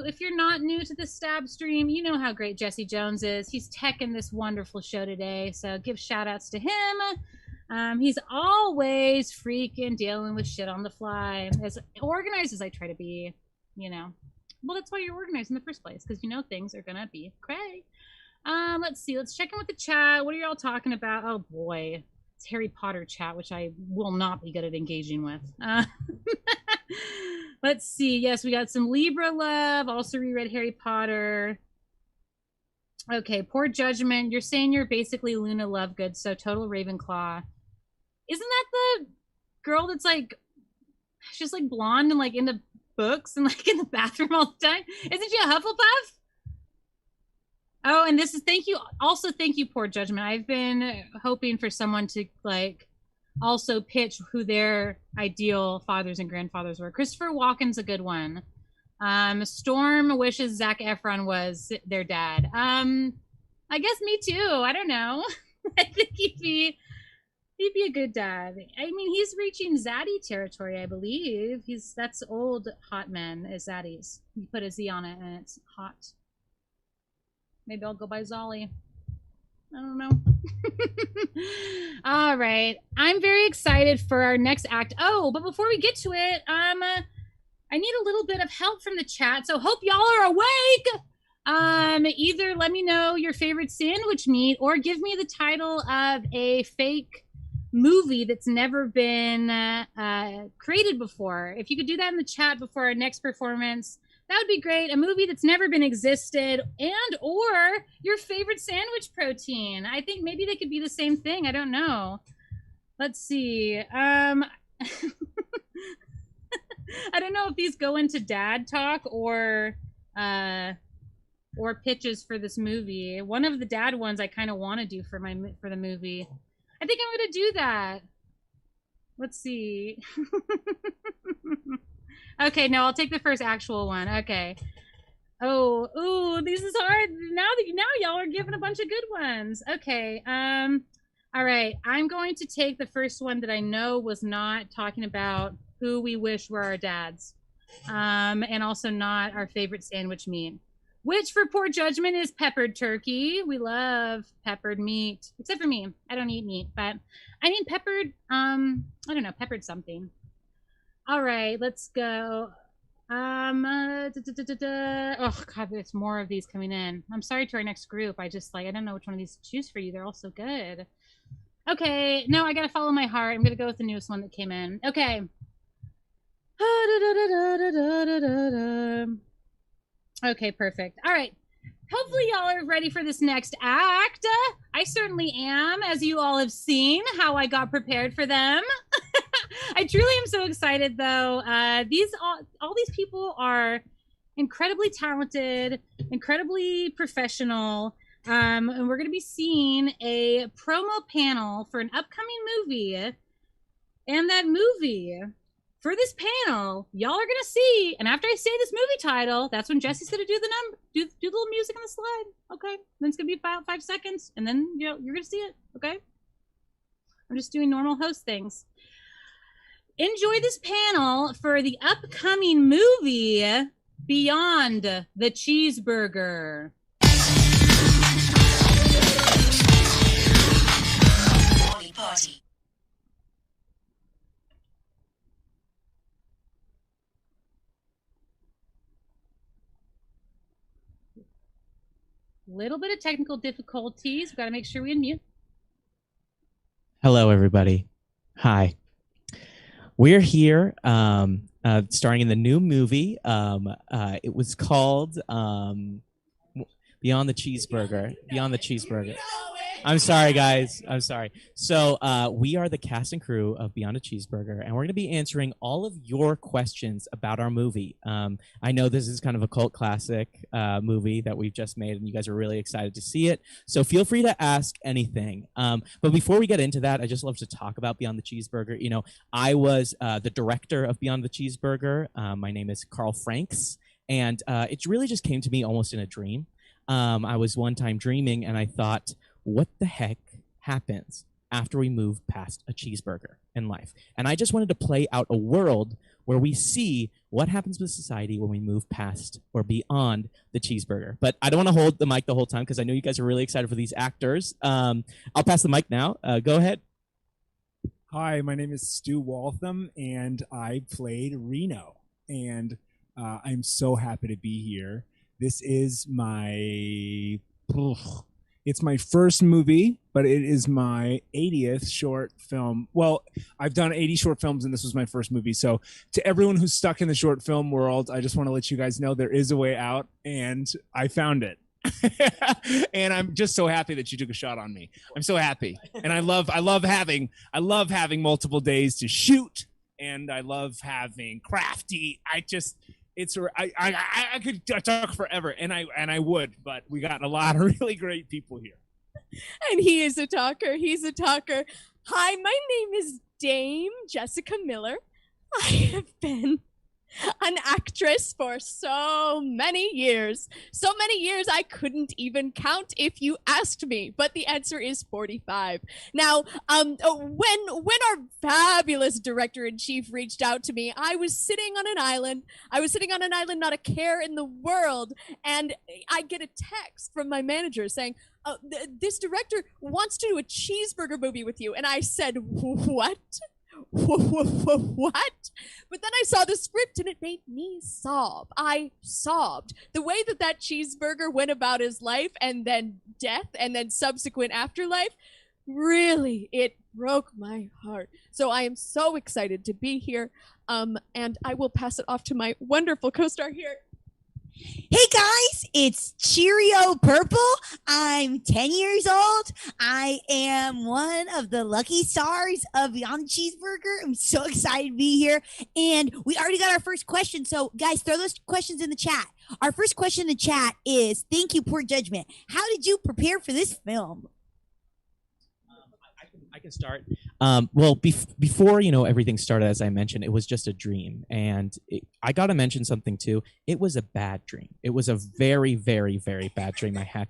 if you're not new to the Stab stream, you know how great Jesse Jones is. He's teching this wonderful show today, so give shout outs to him. He's always freaking dealing with shit on the fly, as organized as I try to be, you know. Well, that's why you're organized in the first place, because you know things are gonna be cray. Let's see. Let's check in with the chat. What are y'all talking about? Oh boy, it's Harry Potter chat, which I will not be good at engaging with. Let's see. Yes, we got some Libra love. Also reread Harry Potter. Okay, Poor Judgment. You're saying you're basically Luna Lovegood, so total Ravenclaw. Isn't that the girl that's like, she's like blonde and like into books and like in the bathroom all the time? Isn't she a Hufflepuff? Oh, and this is thank you. Also, thank you, Poor Judgment. I've been hoping for someone to like also pitch who their ideal fathers and grandfathers were. Christopher Walken's a good one. Storm wishes Zac Efron was their dad. I guess me too. I don't know. I think he'd be a good dad. I mean, he's reaching Zaddy territory, I believe. That's old hot men is Zaddies. You put a Z on it and it's hot. Maybe I'll go by Zolly. I don't know. All right. I'm very excited for our next act. Oh, but before we get to it, I need a little bit of help from the chat. So hope y'all are awake. Either let me know your favorite sandwich meat or give me the title of a fake movie that's never been created before. If you could do that in the chat before our next performance, that would be great. A movie that's never been existed and or your favorite sandwich protein. I think maybe they could be the same thing. I don't know. Let's see. I don't know if these go into dad talk or pitches for this movie. One of the dad ones I kind of want to do for the movie. I think I'm gonna do that. Let's see. Okay, no, I'll take the first actual one. Okay. Oh, ooh, this is hard. Now y'all are giving a bunch of good ones. Okay. All right. I'm going to take the first one that I know was not talking about who we wish were our dads, and also not our favorite sandwich meat, which for Poor Judgment is peppered turkey. We love peppered meat, except for me. I don't eat meat, but I mean peppered. I don't know, peppered something. All right, let's go. Oh God, there's more of these coming in. I'm sorry to our next group. I don't know which one of these to choose for you. They're all so good. Okay, no, I gotta follow my heart. I'm gonna go with the newest one that came in. Okay. Okay, perfect. All right. Hopefully y'all are ready for this next act. I certainly am, as you all have seen how I got prepared for them. I truly am so excited, though. All these people are incredibly talented, incredibly professional, and we're going to be seeing a promo panel for an upcoming movie. And that movie, for this panel, y'all are going to see, and after I say this movie title, that's when Jesse's going to do the do the little music on the slide. Okay, then it's going to be about 5 seconds, and then you're going to see it. Okay, I'm just doing normal host things. Enjoy this panel for the upcoming movie Beyond the Cheeseburger. Party. Little bit of technical difficulties. We've got to make sure we unmute. Hello, everybody. Hi. We're here starring in the new movie. It was called Beyond the Cheeseburger. Beyond the Cheeseburger. I'm sorry, guys. I'm sorry. So we are the cast and crew of Beyond a Cheeseburger, and we're going to be answering all of your questions about our movie. I know this is kind of a cult classic movie that we've just made, and you guys are really excited to see it. So feel free to ask anything. But before we get into that, I just love to talk about Beyond the Cheeseburger. You know, I was the director of Beyond the Cheeseburger. My name is Carl Franks, and it really just came to me almost in a dream. I was one time dreaming, and I thought, what the heck happens after we move past a cheeseburger in life? And I just wanted to play out a world where we see what happens with society when we move past or beyond the cheeseburger. But I don't want to hold the mic the whole time because I know you guys are really excited for these actors. I'll pass the mic now. Go ahead. Hi, my name is Stu Waltham, and I played Reno. And I'm so happy to be here. This is it's my first movie, but it is my 80th short film. Well, I've done 80 short films, and this was my first movie. So to everyone who's stuck in the short film world, I just want to let you guys know there is a way out, and I found it. And I'm just so happy that you took a shot on me. I'm so happy, and I love having multiple days to shoot, and I love having crafty. I could talk forever, and I would, but we got a lot of really great people here. And he is a talker. He's a talker. Hi, my name is Dame Jessica Miller. I have been an actress for so many years. So many years I couldn't even count if you asked me, but the answer is 45. Now, when our fabulous director-in-chief reached out to me, I was sitting on an island. Not a care in the world, and I get a text from my manager saying, this director wants to do a cheeseburger movie with you. And I said, what? What? But then I saw the script and it made me sob. I sobbed. The way that cheeseburger went about his life, and then death, and then subsequent afterlife, really, it broke my heart. So I am so excited to be here. And I will pass it off to my wonderful co-star here. Hey guys, it's Cheerio Purple. I'm 10 years old. I am one of the lucky stars of Beyond the Cheeseburger. I'm so excited to be here. And we already got our first question. So guys, throw those questions in the chat. Our first question in the chat is, thank you, Poor Judgment. How did you prepare for this film? I can start. Before everything started, as I mentioned, it was just a dream, and I got to mention something too. It was a bad dream. It was a very, very, very bad dream I had.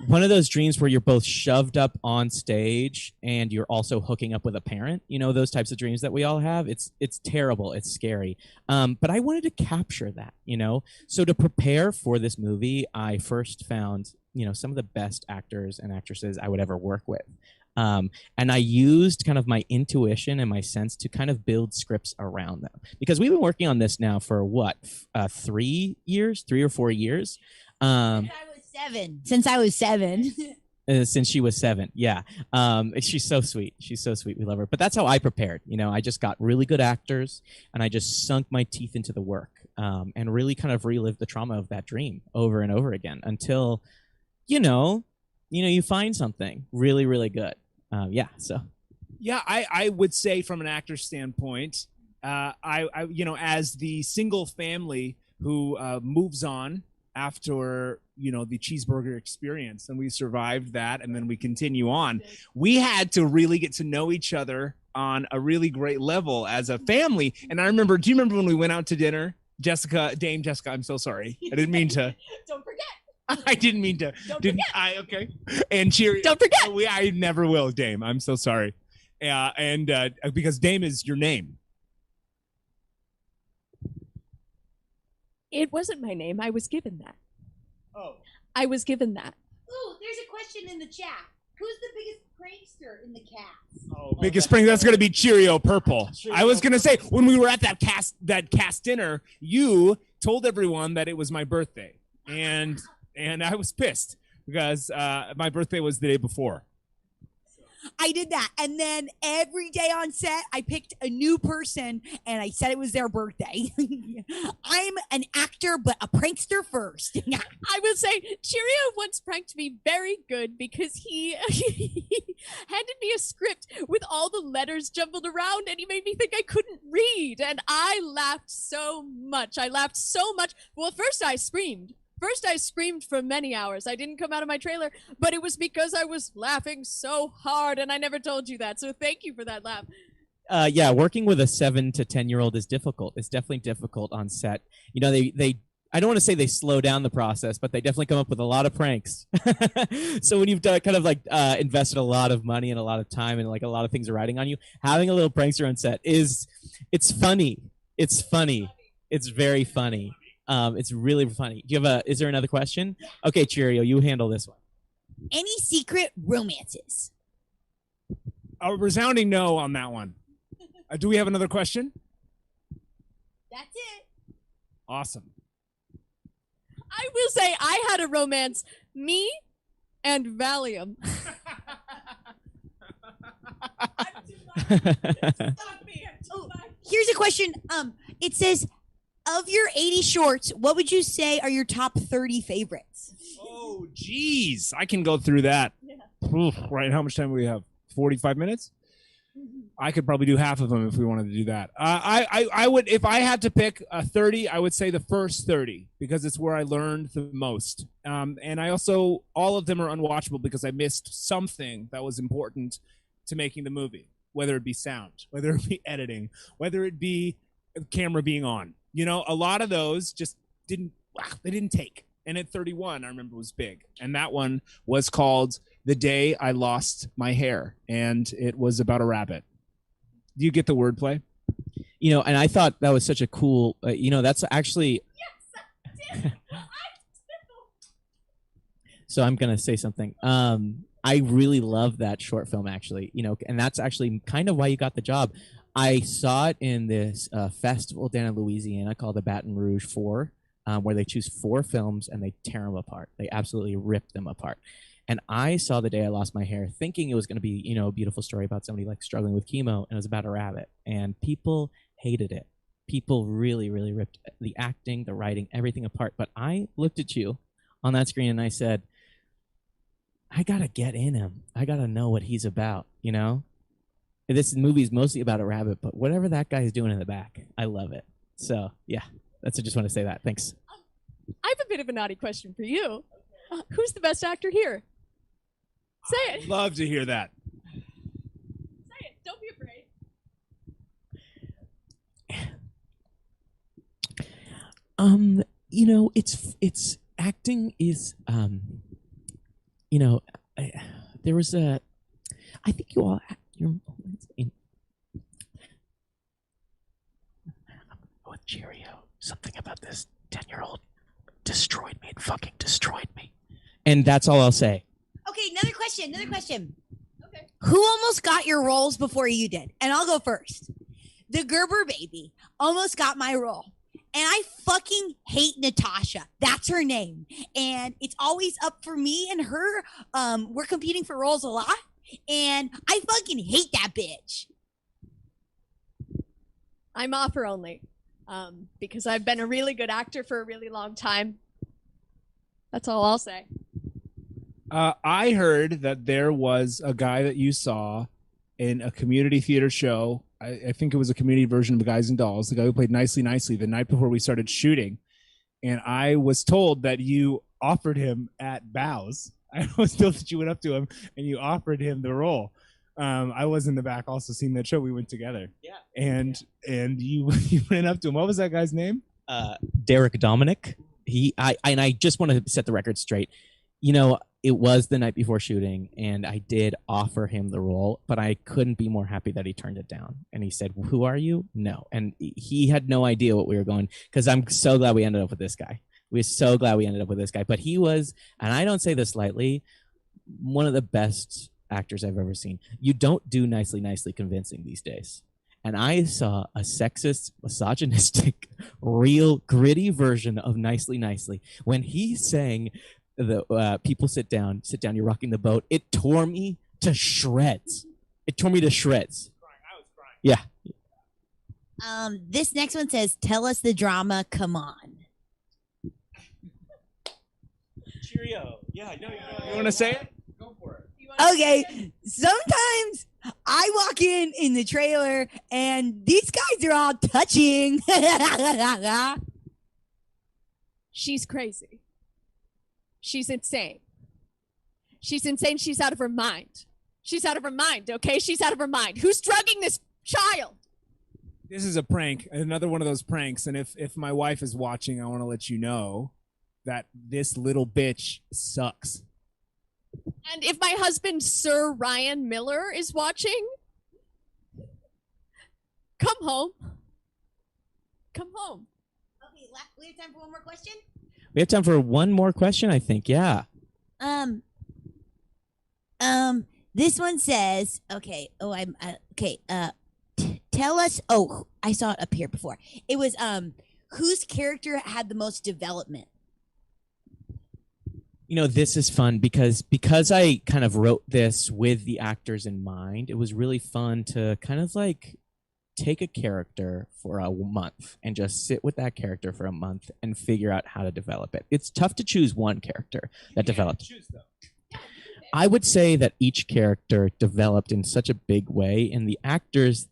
One of those dreams where you're both shoved up on stage and you're also hooking up with a parent. You know, those types of dreams that we all have. It's terrible. It's scary. But I wanted to capture that. So to prepare for this movie, I first found some of the best actors and actresses I would ever work with. And I used kind of my intuition and my sense to kind of build scripts around them, because we've been working on this now for 3 or 4 years. Since I was seven. Since she was 7, yeah. She's so sweet. We love her. But that's how I prepared. I just got really good actors, and I just sunk my teeth into the work, and really kind of relived the trauma of that dream over and over again until, you find something really, really good. Yeah, I would say from an actor's standpoint, I as the single family who moves on after the cheeseburger experience, and we survived that, and then we continue on. We had to really get to know each other on a really great level as a family. And do you remember when we went out to dinner, Dame Jessica? I'm so sorry. I didn't mean to. Don't forget. I didn't mean to. Okay. And Cheerio. Don't forget. I never will, Dame. I'm so sorry. And because Dame is your name. It wasn't my name. I was given that. Oh. I was given that. Ooh, there's a question in the chat. Who's the biggest prankster in the cast? Biggest prank, that's going to be Cheerio Purple. I was going to say, when we were at that cast dinner, you told everyone that it was my birthday. And I was pissed because my birthday was the day before. I did that. And then every day on set, I picked a new person and I said it was their birthday. I'm an actor, but a prankster first. I will say, Cheerio once pranked me very good because he handed me a script with all the letters jumbled around, and he made me think I couldn't read. And I laughed so much. Well, first I screamed for many hours. I didn't come out of my trailer, but it was because I was laughing so hard, and I never told you that. So thank you for that laugh. Yeah, working with a 7 to 10-year-old is difficult. It's definitely difficult on set. They I don't want to say they slow down the process, but they definitely come up with a lot of pranks. So when you've done, invested a lot of money and a lot of time and a lot of things are riding on you, having a little prankster on set it's funny. It's funny. It's very funny. It's really funny. Is there another question? Okay, Cheerio, you handle this one. Any secret romances? A resounding no on that one. Do we have another question? That's it. Awesome. I will say I had a romance, me and Valium. Here's a question. It says, of your 80 shorts, what would you say are your top 30 favorites? Oh, geez. I can go through that. Oof, right. How much time do we have? 45 minutes? I could probably do half of them if we wanted to do that. I would, if I had to pick 30, I would say the first 30 because it's where I learned the most. And I also, all of them are unwatchable because I missed something that was important to making the movie, whether it be sound, whether it be editing, whether it be camera being on. You know, a lot of those just didn't take. And at 31, I remember was big. And that one was called The Day I Lost My Hair. And it was about a rabbit. Do you get the wordplay? You know, and I thought that was such a cool, that's actually. Yes, I did. So I'm going to say something. I really love that short film, actually, and that's actually kind of why you got the job. I saw it in this festival down in Louisiana called the Baton Rouge 4, where they choose 4 films and they tear them apart. They absolutely rip them apart. And I saw The Day I Lost My Hair thinking it was going to be, a beautiful story about somebody like struggling with chemo, and it was about a rabbit. And people hated it. People really, really ripped the acting, the writing, everything apart. But I looked at you on that screen and I said, I got to get in him. I got to know what he's about, This movie is mostly about a rabbit, but whatever that guy is doing in the back, I love it. So, yeah, I just want to say that. Thanks. I have a bit of a naughty question for you. Who's the best actor here? Say it. Love to hear that. Say it. Don't be afraid. It's acting is, there was I think you're with Cheerio. Something about this 10-year-old destroyed me and fucking destroyed me. And that's all I'll say. Okay, another question. Okay. Who almost got your roles before you did? And I'll go first. The Gerber baby almost got my role. And I fucking hate Natasha. That's her name. And it's always up for me and her. We're competing for roles a lot. And I fucking hate that bitch. I'm offer only. Because I've been a really good actor for a really long time. That's all I'll say. I heard that there was a guy that you saw in a community theater show. I think it was a community version of Guys and Dolls, the guy who played Nicely Nicely the night before we started shooting. And I was told that you offered him at Bows. I was told that you went up to him and you offered him the role. I was in the back also seeing that show. We went together. Yeah. And you went up to him. What was that guy's name? Derek Dominic. I just want to set the record straight. It was the night before shooting, and I did offer him the role, but I couldn't be more happy that he turned it down. And he said, "Who are you?" No. And he had no idea what we were going, because I'm so glad we ended up with this guy. We're so glad we ended up with this guy. But he was, and I don't say this lightly, one of the best actors I've ever seen. You don't do Nicely Nicely convincing these days. And I saw a sexist, misogynistic, real, gritty version of Nicely Nicely. When he sang the people sit down, you're rocking the boat, it tore me to shreds. Yeah. This next one says, tell us the drama, come on. Cheerio. Yeah, I know you want to say it? Go for it. Okay, sometimes I walk in the trailer and these guys are all touching. She's crazy. She's insane. She's insane. She's out of her mind. She's out of her mind, okay? She's out of her mind. Who's drugging this child? This is a prank, another one of those pranks. And if my wife is watching, I want to let you know that this little bitch sucks. And if my husband, Sir Ryan Miller, is watching, come home. Come home. Okay, we have time for one more question? We have time for one more question, I think. Yeah. This one says, okay. Tell us. Oh, I saw it up here before. It was, whose character had the most development? This is fun because I kind of wrote this with the actors in mind. It was really fun to kind of like take a character for a month and just sit with that character for a month and figure out how to develop it. It's tough to choose one character that developed. I would say that each character developed in such a big way, and the actors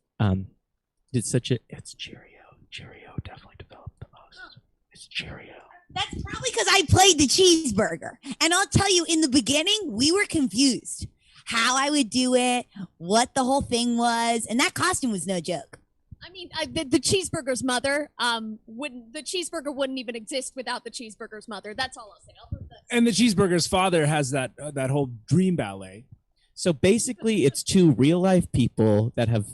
did such a. It's Cheerio. Cheerio definitely developed the most. It's Cheerio. That's probably because I played the cheeseburger. And I'll tell you, in the beginning, we were confused how I would do it, what the whole thing was, and that costume was no joke. I mean, the cheeseburger's mother the cheeseburger wouldn't even exist without the cheeseburger's mother. That's all I'll say. I'll prove that. And the cheeseburger's father has that whole dream ballet. So basically, it's two real life people that have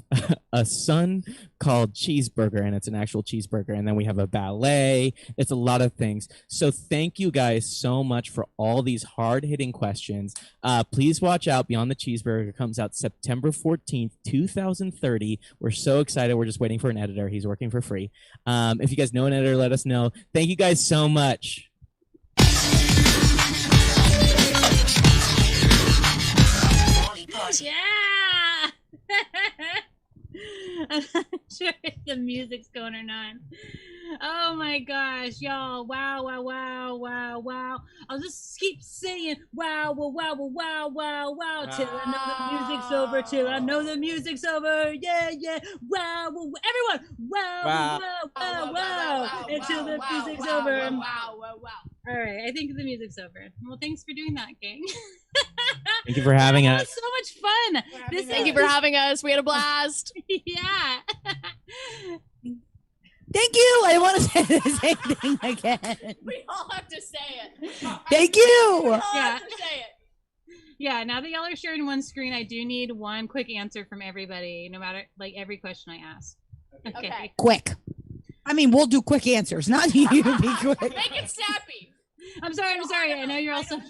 a son called Cheeseburger, and it's an actual cheeseburger. And then we have a ballet. It's a lot of things. So thank you guys so much for all these hard hitting questions. Please watch out. Beyond the Cheeseburger comes out September 14th, 2030. We're so excited. We're just waiting for an editor. He's working for free. If you guys know an editor, let us know. Thank you guys so much. Yeah. I'm not sure if the music's going or not. Oh my gosh, y'all. Wow, wow, wow, wow, wow. I'll just keep saying wow, wow, wow, wow, wow, wow, till I know the music's over, till I know the music's over. Yeah, yeah. Wow, wow, everyone. Wow, wow, wow, wow, until the music's over. Wow, wow, wow. All right, I think the music's over. Well, thanks for doing that, gang. Thank you for having That us. was so much fun. Thank you for having us. We had a blast. Yeah. Thank you. I want to say the same thing again. We all have to say it. Thank you. We all Yeah. have to say it. Yeah, now that y'all are sharing one screen, I do need one quick answer from everybody, no matter, like, every question I ask. Okay. Quick. I mean, we'll do quick answers, not you be quick. Make it snappy. I'm sorry. I know you're also.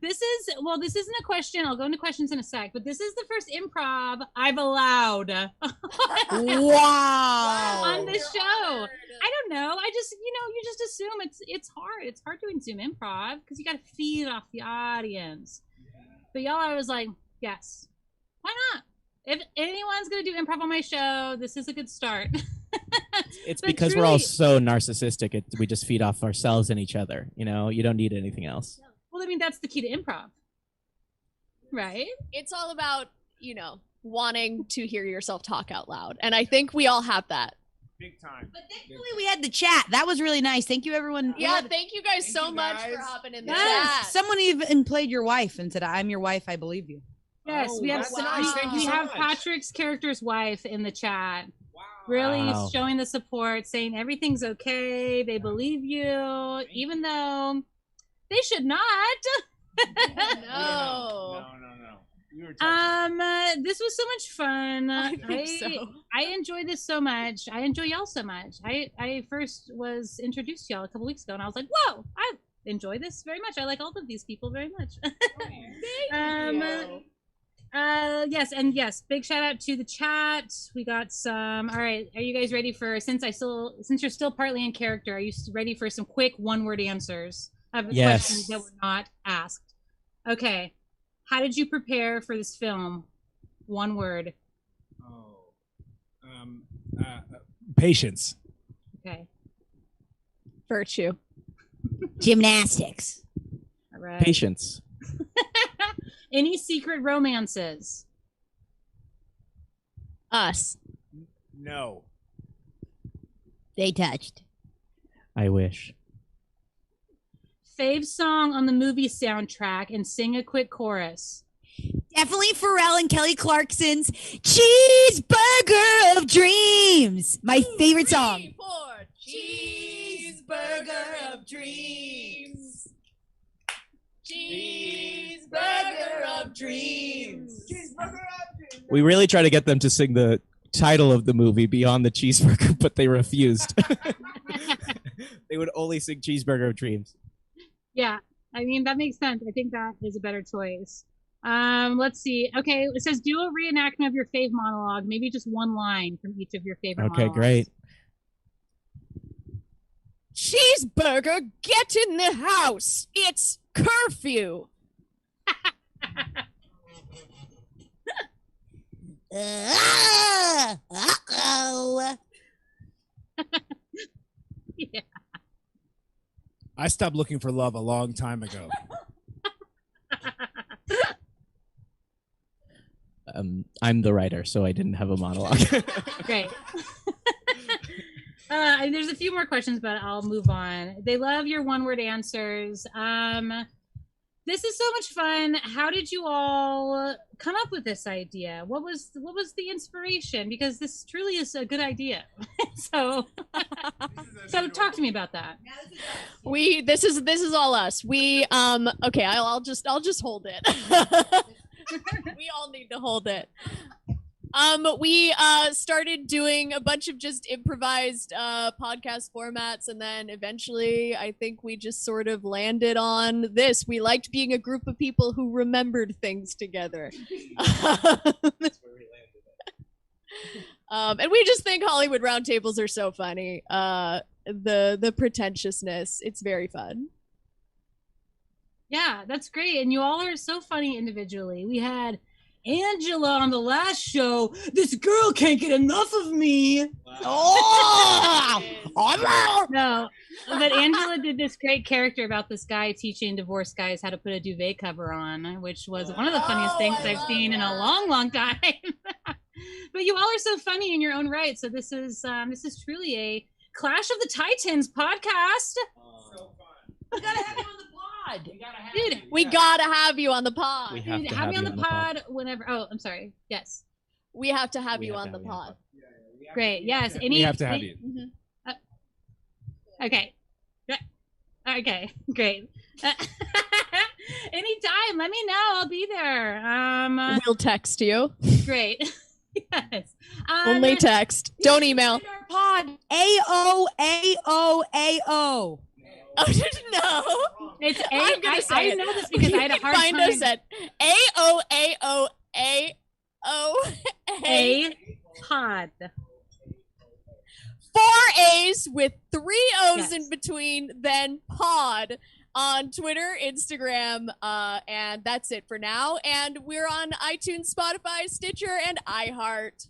This isn't a question. I'll go into questions in a sec, but this is the first improv I've allowed. Wow. On this show. I don't know. I just, you just assume it's hard. It's hard doing Zoom improv because you got to feed off the audience. But y'all, I was like, yes, why not? If anyone's going to do improv on my show, this is a good start. It's But because we're all truly- so narcissistic. We just feed off ourselves and each other. You don't need anything else. Well, I mean, that's the key to improv. Right? It's all about, wanting to hear yourself talk out loud. And I think we all have that. Big time. But thankfully, we had the chat. That was really nice. Thank you, everyone. Yeah, thank you guys so much for hopping in the Yes. chat. Someone even played your wife and said, "I'm your wife. I believe you." Yes, Oh, we have that's nice. Thank you we so have much. Patrick's character's wife in the chat. Really Wow. showing the support, saying everything's okay. They believe you, even though they should not. No. We were texting. This was so much fun. I think so. I enjoy this so much. I enjoy y'all so much. I first was introduced to y'all a couple weeks ago, and I was like, whoa, I enjoy this very much. I like all of these people very much. Yes, and yes, big shout out to the chat. We got some. All right, are you guys ready for? Since you're still partly in character, are you ready for some quick one-word answers of Yes. questions that were not asked? Okay, how did you prepare for this film? One word. Patience. Okay. Virtue. Gymnastics. All right. Patience. Any secret romances? Us. No. They touched. I wish. Fave song on the movie soundtrack and sing a quick chorus. Definitely Pharrell and Kelly Clarkson's Cheeseburger of Dreams. My favorite song. Cheeseburger of dreams. Cheeseburger of dreams. We really try to get them to sing the title of the movie Beyond the Cheeseburger, but they refused. They would only sing Cheeseburger of Dreams. Yeah, I mean, that makes sense. I think that is a better choice. Let's see. Okay, it says do a reenactment of your fave monologue. Maybe just one line from each of your favorite Okay, monologues. great. Cheeseburger, get in the house. It's curfew. Uh-oh. Yeah. I stopped looking for love a long time ago. I'm the writer, so I didn't have a monologue. Great. And there's a few more questions, but I'll move on. They love your one-word answers. This is so much fun. How did you all come up with this idea? What was the inspiration? Because this truly is a good idea. So talk to me about that. This is all us. We okay, I'll just hold it. We all need to hold it. We started doing a bunch of just improvised podcast formats, and then eventually I think we just sort of landed on this. We liked being a group of people who remembered things together. And we just think Hollywood roundtables are so funny. The pretentiousness, it's very fun. Yeah, that's great. And you all are so funny individually. We had Angela on the last show. This girl can't get enough of me. Oh! No, but Angela did this great character about this guy teaching divorced guys how to put a duvet cover on, which was one of the funniest things I've seen in a long, long time. But you all are so funny in your own right. So this is truly a Clash of the Titans podcast. So fun. We gotta have you on the pod. Dude, we gotta have you on the pod. We have Dude, to have me on the pod whenever. Oh, I'm sorry. Yes. We have to have you on the pod. Great. Yes. We have to have you. Okay. Okay. Great. Anytime. Let me know. I'll be there. We'll text you. Great. Yes. Only text. Don't email. Pod. A-O-A-O-A-O. Oh, no. It's I'm gonna say I it. know this because I had a hard find time. us at A-O-A-O-A-O-A. Pod. 4 A's with 3 O's Yes. in between, then pod on Twitter, Instagram, and that's it for now. And we're on iTunes, Spotify, Stitcher, and iHeart.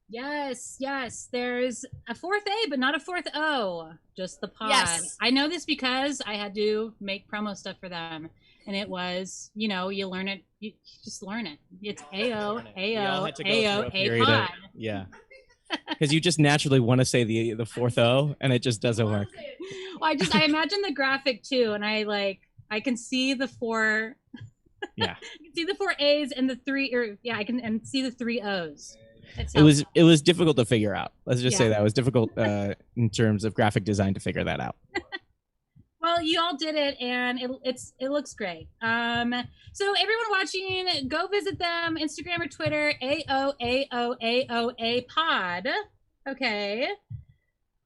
Yes, yes. There's a 4th A, but not a 4th O. Just the pod. Yes. I know this because I had to make promo stuff for them. And it was, you learn it. You just learn it. It's A-O, We all A-O, had to go through A-O, a A period of- pod. yeah. Because you just naturally want to say the 4th O, and it just doesn't work. Well, I imagine the graphic too, and I can see the 4. Yeah. I can see the 4 A's and the 3, I can see the 3 O's. It was difficult to figure out. Let's just say that it was difficult in terms of graphic design to figure that out. Well, you all did it, and it looks great. So everyone watching, go visit them, Instagram or Twitter, AOAOAOA pod. Okay.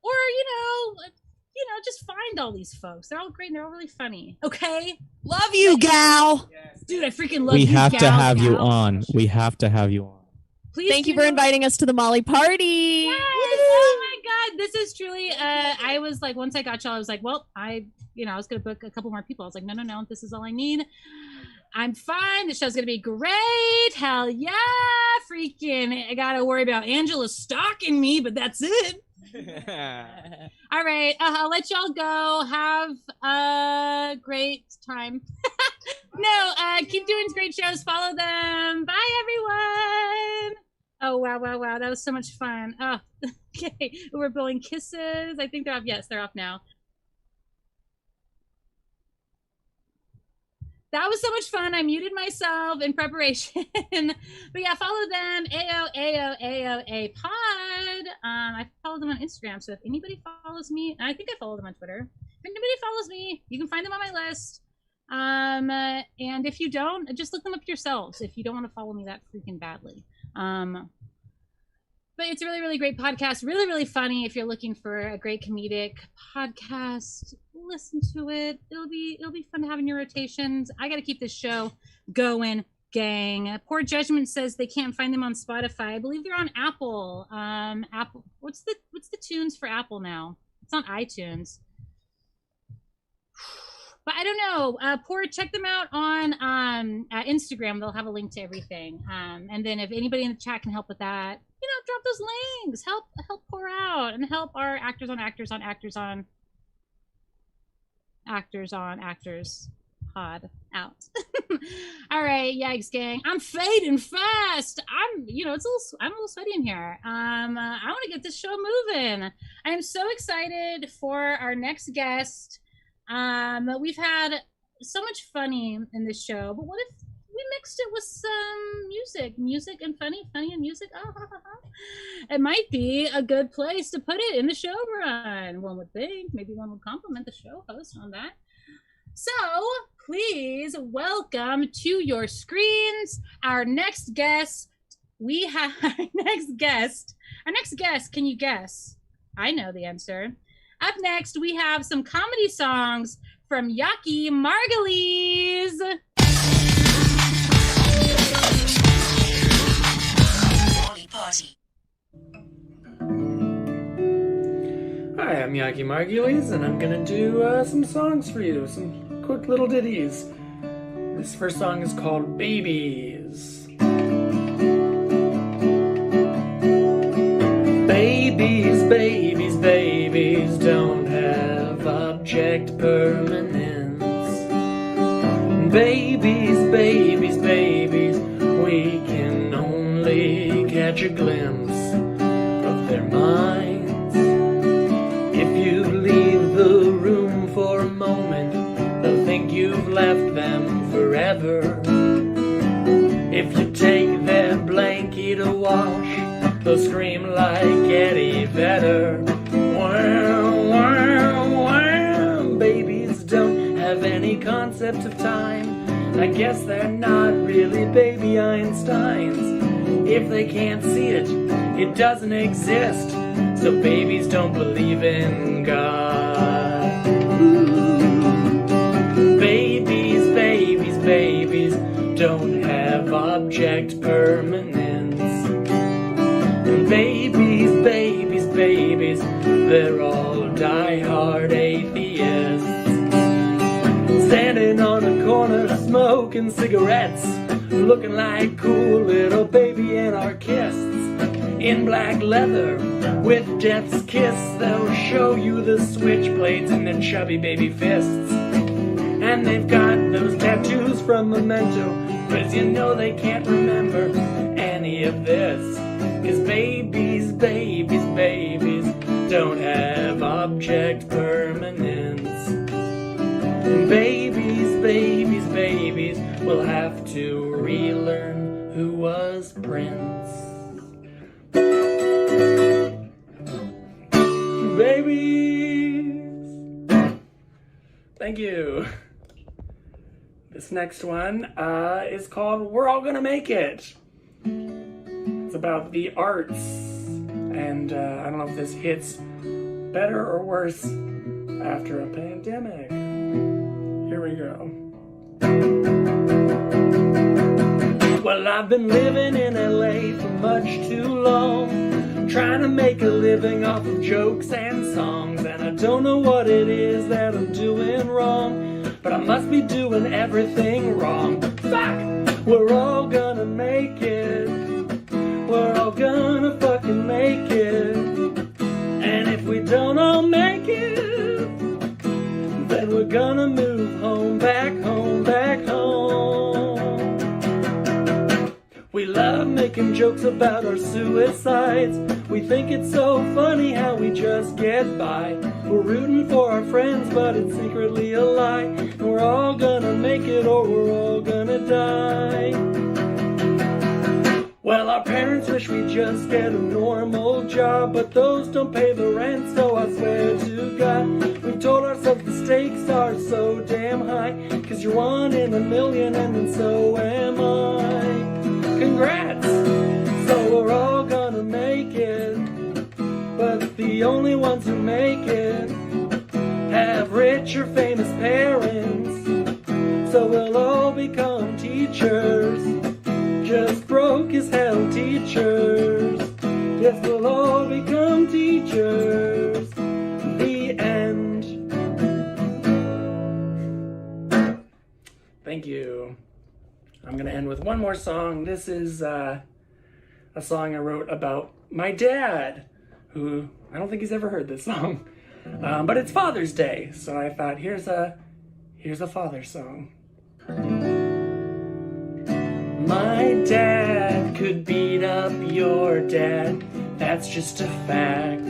Or just find all these folks. They're all great. And they're all really funny. Okay. Love you, gal. Dude, I freaking love We you. have to gal, have you gal. on. We have to have you on. Please Thank you do. for inviting us to the Molly party. Yes. Oh my God. This is truly, I was like, once I got y'all, I was like, well, I was going to book a couple more people. I was like, no, this is all I need. I'm fine. The show's going to be great. Hell yeah. Freaking, I got to worry about Angela stalking me, but that's it. All right. I'll let y'all go. Have a great time. No, keep doing great shows. Follow them. Bye, everyone. Oh, wow. That was so much fun. Oh, okay. We're blowing kisses. I think they're off. Yes, they're off now. That was so much fun. I muted myself in preparation. But yeah, follow them. AOAOAOA pod. I follow them on Instagram. So if anybody follows me, and I think I follow them on Twitter. If anybody follows me, you can find them on my list. And if you don't, just look them up yourselves if you don't want to follow me that freaking badly. But it's a really, really great podcast. Really, really funny. If you're looking for a great comedic podcast, listen to it. It'll be fun to have in your rotations. I got to keep this show going, gang. Poor Judgment says they can't find them on Spotify. I believe they're on Apple. Apple. What's the tunes for Apple now? It's on iTunes. But I don't know. Check them out on Instagram. They'll have a link to everything. And then if anybody in the chat can help with that, drop those links. Help pour out and help our actors pod out. All right, yikes gang. I'm fading fast. I'm a little sweaty in here. I want to get this show moving. I am so excited for our next guest. We've had so much funny in this show, but what if we mixed it with some music and funny and music? It might be a good place to put it in the show run. One would think. Maybe one would compliment the show host on that. So please welcome to your screens our next guest. We have our next guest. Can you guess? I know the answer. Up next, we have some comedy songs from Yaki Margulies. Party. Hi, I'm Yaki Margulies, and I'm gonna do some songs for you, some quick little ditties. This first song is called Babies. Babies, babies, babies don't have object permanence. Babies, babies, babies, we can only catch a glimpse of their minds. If you leave the room for a moment, they'll think you've left them forever. If you take their blanket a wash, they'll scream like Eddie Vedder. Wow, wow, wow. Babies don't have any concept of time. I guess they're not really baby Einsteins. If they can't see it, it doesn't exist. So babies don't believe in God. Ooh. Babies, babies, babies don't have object permanence. Babies, babies, babies, they're all die-hard atheists. Standing on the corner smoking cigarettes, looking like cool little baby anarchists. In black leather with death's kiss, they'll show you the switchblades in their chubby baby fists. And they've got those tattoos from Memento, but as you know they can't remember any of this. 'Cause babies, babies, babies don't have object permanence. Babies, babies, babies will have to relearn who was Prince. Babies! Thank you. This next one is called We're All Gonna Make It. It's about the arts, and I don't know if this hits better or worse after a pandemic. Here we go. Well, I've been living in LA for much too long, trying to make a living off of jokes and songs, and I don't know what it is that I'm doing wrong, but I must be doing everything wrong. Fuck! We're all gonna make it. We're all gonna fucking make it. And if we don't all make it, then we're gonna move home, back home, back home. We love making jokes about our suicides. We think it's so funny how we just get by. We're rooting for our friends, but it's secretly a lie. And we're all gonna make it or we're all gonna die. Well, our parents wish we just get a normal job, but those don't pay the rent, so I swear to God, we've told ourselves the stakes are so damn high, 'cause you're 1 in a million and then so am I. Congrats! So we're all gonna make it, but the only ones who make it have rich or famous parents, so we'll all become teachers. Just broke as hell teachers. Yes, we'll all become teachers. The end. I'm gonna end with one more song. This is a song I wrote about my dad, who I don't think he's ever heard this song, but it's Father's Day, so I thought here's a father song. My dad could beat up your dad, that's just a fact,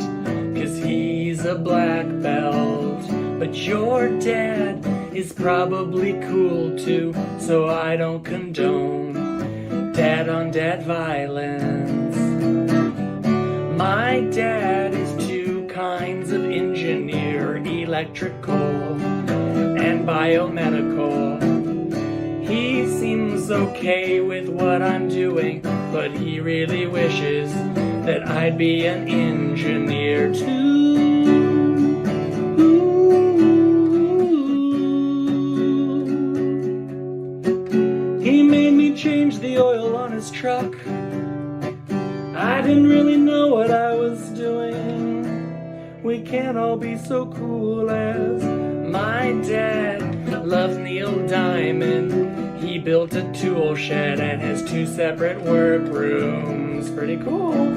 'cause he's a black belt. But your dad is probably cool too, so I don't condone dad on dad violence. My dad is two kinds of engineer, electrical and biomedical. He seems okay with what I'm doing, but he really wishes that I'd be an engineer too. He made me change the oil on his truck. I didn't really know what I was doing. We can't all be so cool as my dad loves Neil Diamond. He built a tool shed and has 2 separate workrooms. Pretty cool.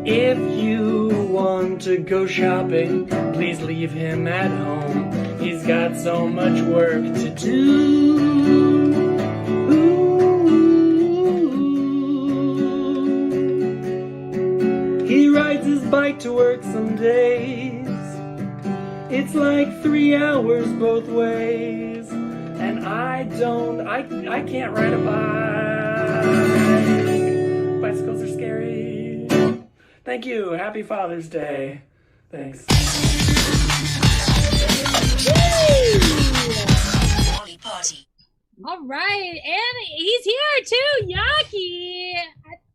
If you want to go shopping, please leave him at home. He's got so much work to do. He rides his bike to work some days. It's like 3 hours both ways. And I can't ride a bike. Bicycles are scary. Thank you. Happy Father's Day. Thanks. All right, and he's here too,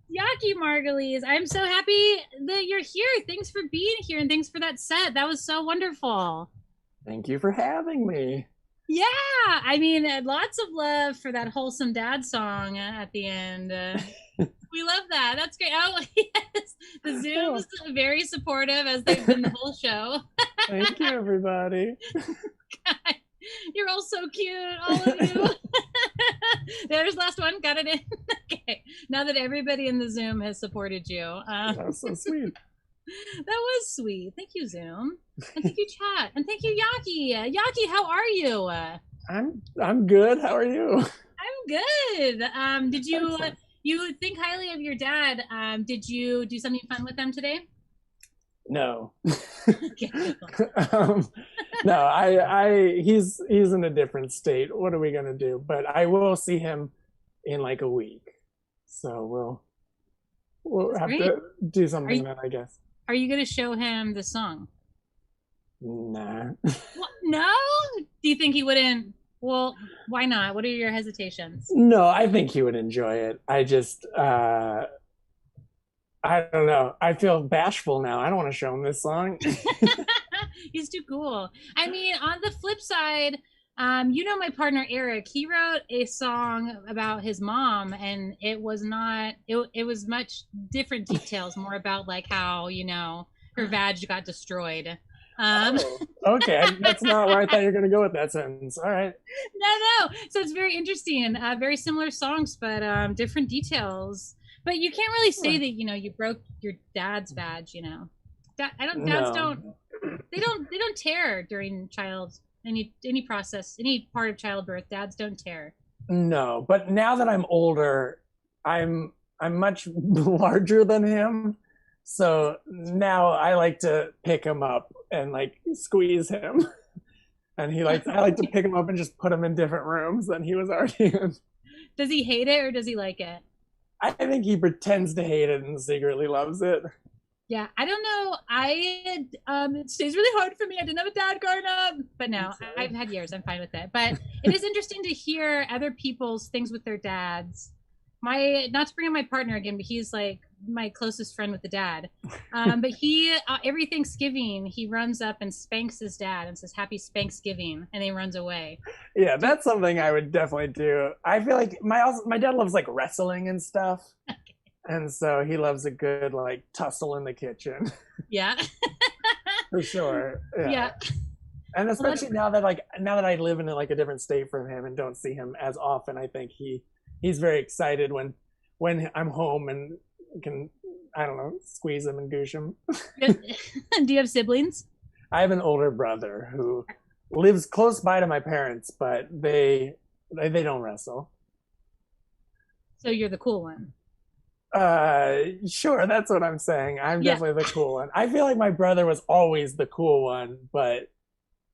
Yaki Margulies. I'm so happy that you're here. Thanks for being here, and thanks for that set. That was so wonderful. Thank you for having me. Yeah, I mean, lots of love for that wholesome dad song at the end. We love that. That's great. Oh, yes. The Zoom's very supportive, as they've been the whole show. Thank you, everybody. God, you're all so cute, all of you. There's last one. Got it in. Okay. Now that everybody in the Zoom has supported you. That's so sweet. That was sweet. Thank you, Zoom. And thank you, chat. And thank you, Yaki. Yaki, how are you? I'm good. How are you? I'm good. Did you you think highly of your dad? Did you do something fun with them today? No. Okay. No, he's in a different state. What are we gonna do? But I will see him in like a week. So we'll have to do something then, I guess. Are you gonna show him the song? Nah. What? No? Do you think he wouldn't? Well, why not? What are your hesitations? No, I think he would enjoy it. I just I don't know. I feel bashful now. I don't want to show him this song. He's too cool. I mean, on the flip side, you know my partner Eric, he wrote a song about his mom, and it was not it was much different details, more about like how, you know, her vag got destroyed. Okay, that's not where I thought you were going to go with that sentence. All right. No. So it's very interesting. Very similar songs, but different details. But you can't really say that, you know, you broke your dad's vag, you know. Dads don't tear during any process, any part of childbirth. Dads don't tear. No, but now that I'm older, I'm much larger than him. So now I like to pick him up and like squeeze him. And I like to pick him up and just put him in different rooms than he was already in. Does he hate it or does he like it? I think he pretends to hate it and secretly loves it. Yeah, I don't know. It stays really hard for me. I didn't have a dad growing up, but no, I've had years. I'm fine with it. But it is interesting to hear other people's things with their dads. Not to bring up my partner again, but he's like my closest friend with the dad. But he every Thanksgiving he runs up and spanks his dad and says Happy Spanksgiving, and he runs away. Yeah, that's something I would definitely do. I feel like my dad loves like wrestling and stuff. Okay. And so he loves a good like tussle in the kitchen. Yeah. For sure. Yeah. And Well, that's- especially now that I live in like a different state from him and don't see him as often, I think he's very excited when I'm home and can, I don't know, squeeze him and goosh him. Do you have siblings? I have an older brother who lives close by to my parents, but they don't wrestle. So you're the cool one. Sure, that's what I'm saying. I'm Yeah. definitely the cool one. I feel like my brother was always the cool one, but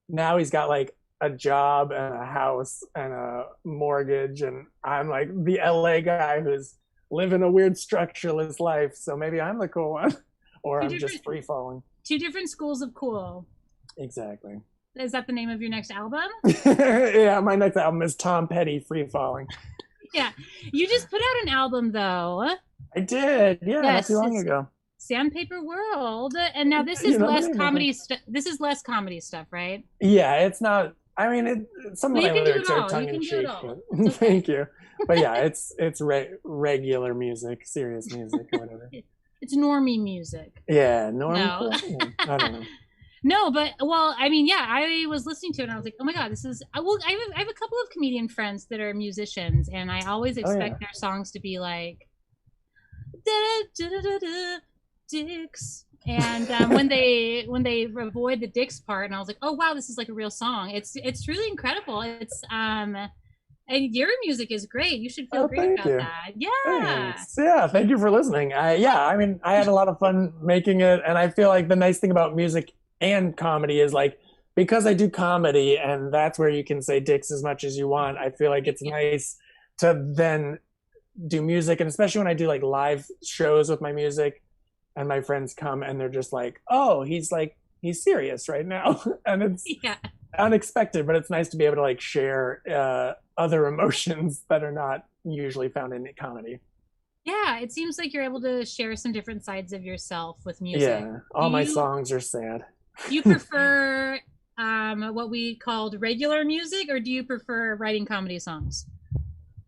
now he's got like a job and a house and a mortgage, and I'm like the LA guy who's living a weird structureless life. So maybe I'm the cool one, or Two I'm just different- free falling. Two different schools of cool. Exactly. Is that the name of your next album? Yeah, my next album is Tom Petty, Free Falling. Yeah. You just put out an album though. I did, yeah, not Yes, too long it's- ago. Sandpaper World. And now this You is know, less maybe. comedy stuff. This is less comedy stuff, right? Yeah, it's not. I mean, some Well, of you my can do lyrics it are all. tongue You in can do it cheek. all. But thank you. But yeah, it's regular music, serious music, or whatever. It's normie music. Yeah, normal. No. I don't know. No, but well, I mean, yeah, I was listening to it and I was like, oh my god, this is. I have a couple of comedian friends that are musicians, and I always expect their songs to be like, da-da-da-da-da, dicks. And when they avoid the dicks part, and I was like, oh wow, this is like a real song. It's really incredible. It's and your music is great. You should feel great thank about you. that. Yeah. Thanks. Yeah, thank you for listening. I mean, I had a lot of fun making it, and I feel like the nice thing about music and comedy is like, because I do comedy and that's where you can say dicks as much as you want, I feel like it's nice to then do music, and especially when I do like live shows with my music and my friends come and they're just like, oh, he's serious right now. And it's unexpected, but it's nice to be able to like share other emotions that are not usually found in comedy. Yeah, it seems like you're able to share some different sides of yourself with music. Yeah, all my songs are sad. Do you prefer what we called regular music, or do you prefer writing comedy songs?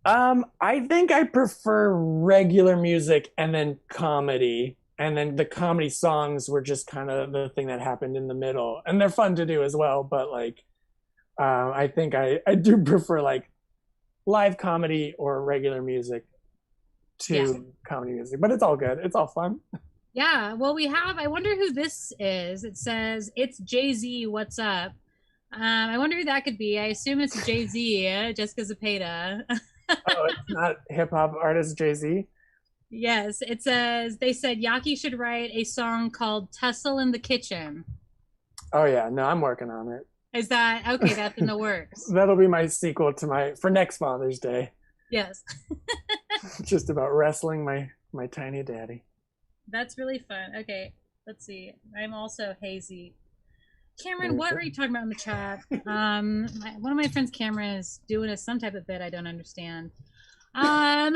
I think I prefer regular music and then comedy, and then the comedy songs were just kind of the thing that happened in the middle, and they're fun to do as well, but like I think I do prefer like live comedy or regular music to comedy music, but it's all good, it's all fun. Yeah, well, I wonder who this is. It says, it's Jay-Z, what's up? I wonder who that could be. I assume it's Jay-Z, Jessica Zapata. Oh, it's not hip-hop artist Jay-Z? Yes, it says, they said Yaki should write a song called Tussle in the Kitchen. Oh yeah, no, I'm working on it. Is that, okay, that's in the works. That'll be my sequel to for next Father's Day. Yes. Just about wrestling my tiny daddy. That's really fun. Okay, let's see. I'm also hazy. Cameron, what are you talking about in the chat? One of my friends, Cameron, is doing some type of bit I don't understand. I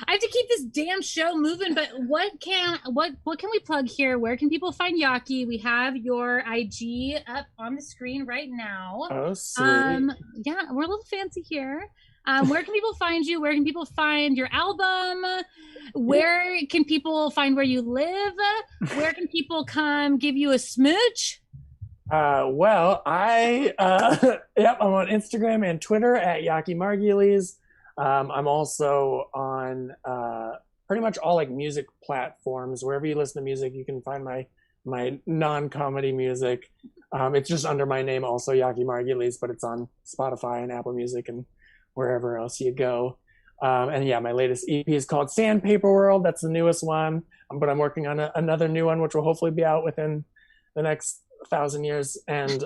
have to keep this damn show moving, but what can we plug here? Where can people find Yaki? We have your IG up on the screen right now. Oh, sweet. Yeah, we're a little fancy here. Where can people find you? Where can people find your album? Where can people find where you live? Where can people come give you a smooch? Well, I'm on Instagram and Twitter at Yaki Margulies. I'm also on pretty much all like music platforms. Wherever you listen to music, you can find my non-comedy music. It's just under my name, also Yaki Margulies, but it's on Spotify and Apple Music and wherever else you go. And yeah, my latest EP is called Sandpaper World. That's the newest one, but I'm working on another new one, which will hopefully be out within the next 1,000 years. And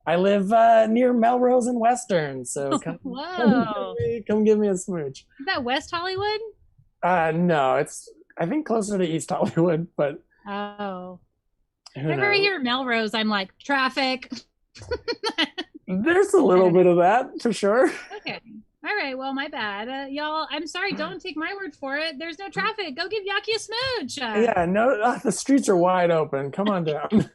I live near Melrose and Western, so come give me a smooch. Is that West Hollywood? No, it's I think closer to East Hollywood, but oh, who whenever I knows? hear Melrose, I'm like traffic. There's a little bit of that for sure. Okay. All right. Well, my bad. Y'all, I'm sorry. Don't take my word for it. There's no traffic. Go give Yaki a smooch. Yeah, no, the streets are wide open. Come on down.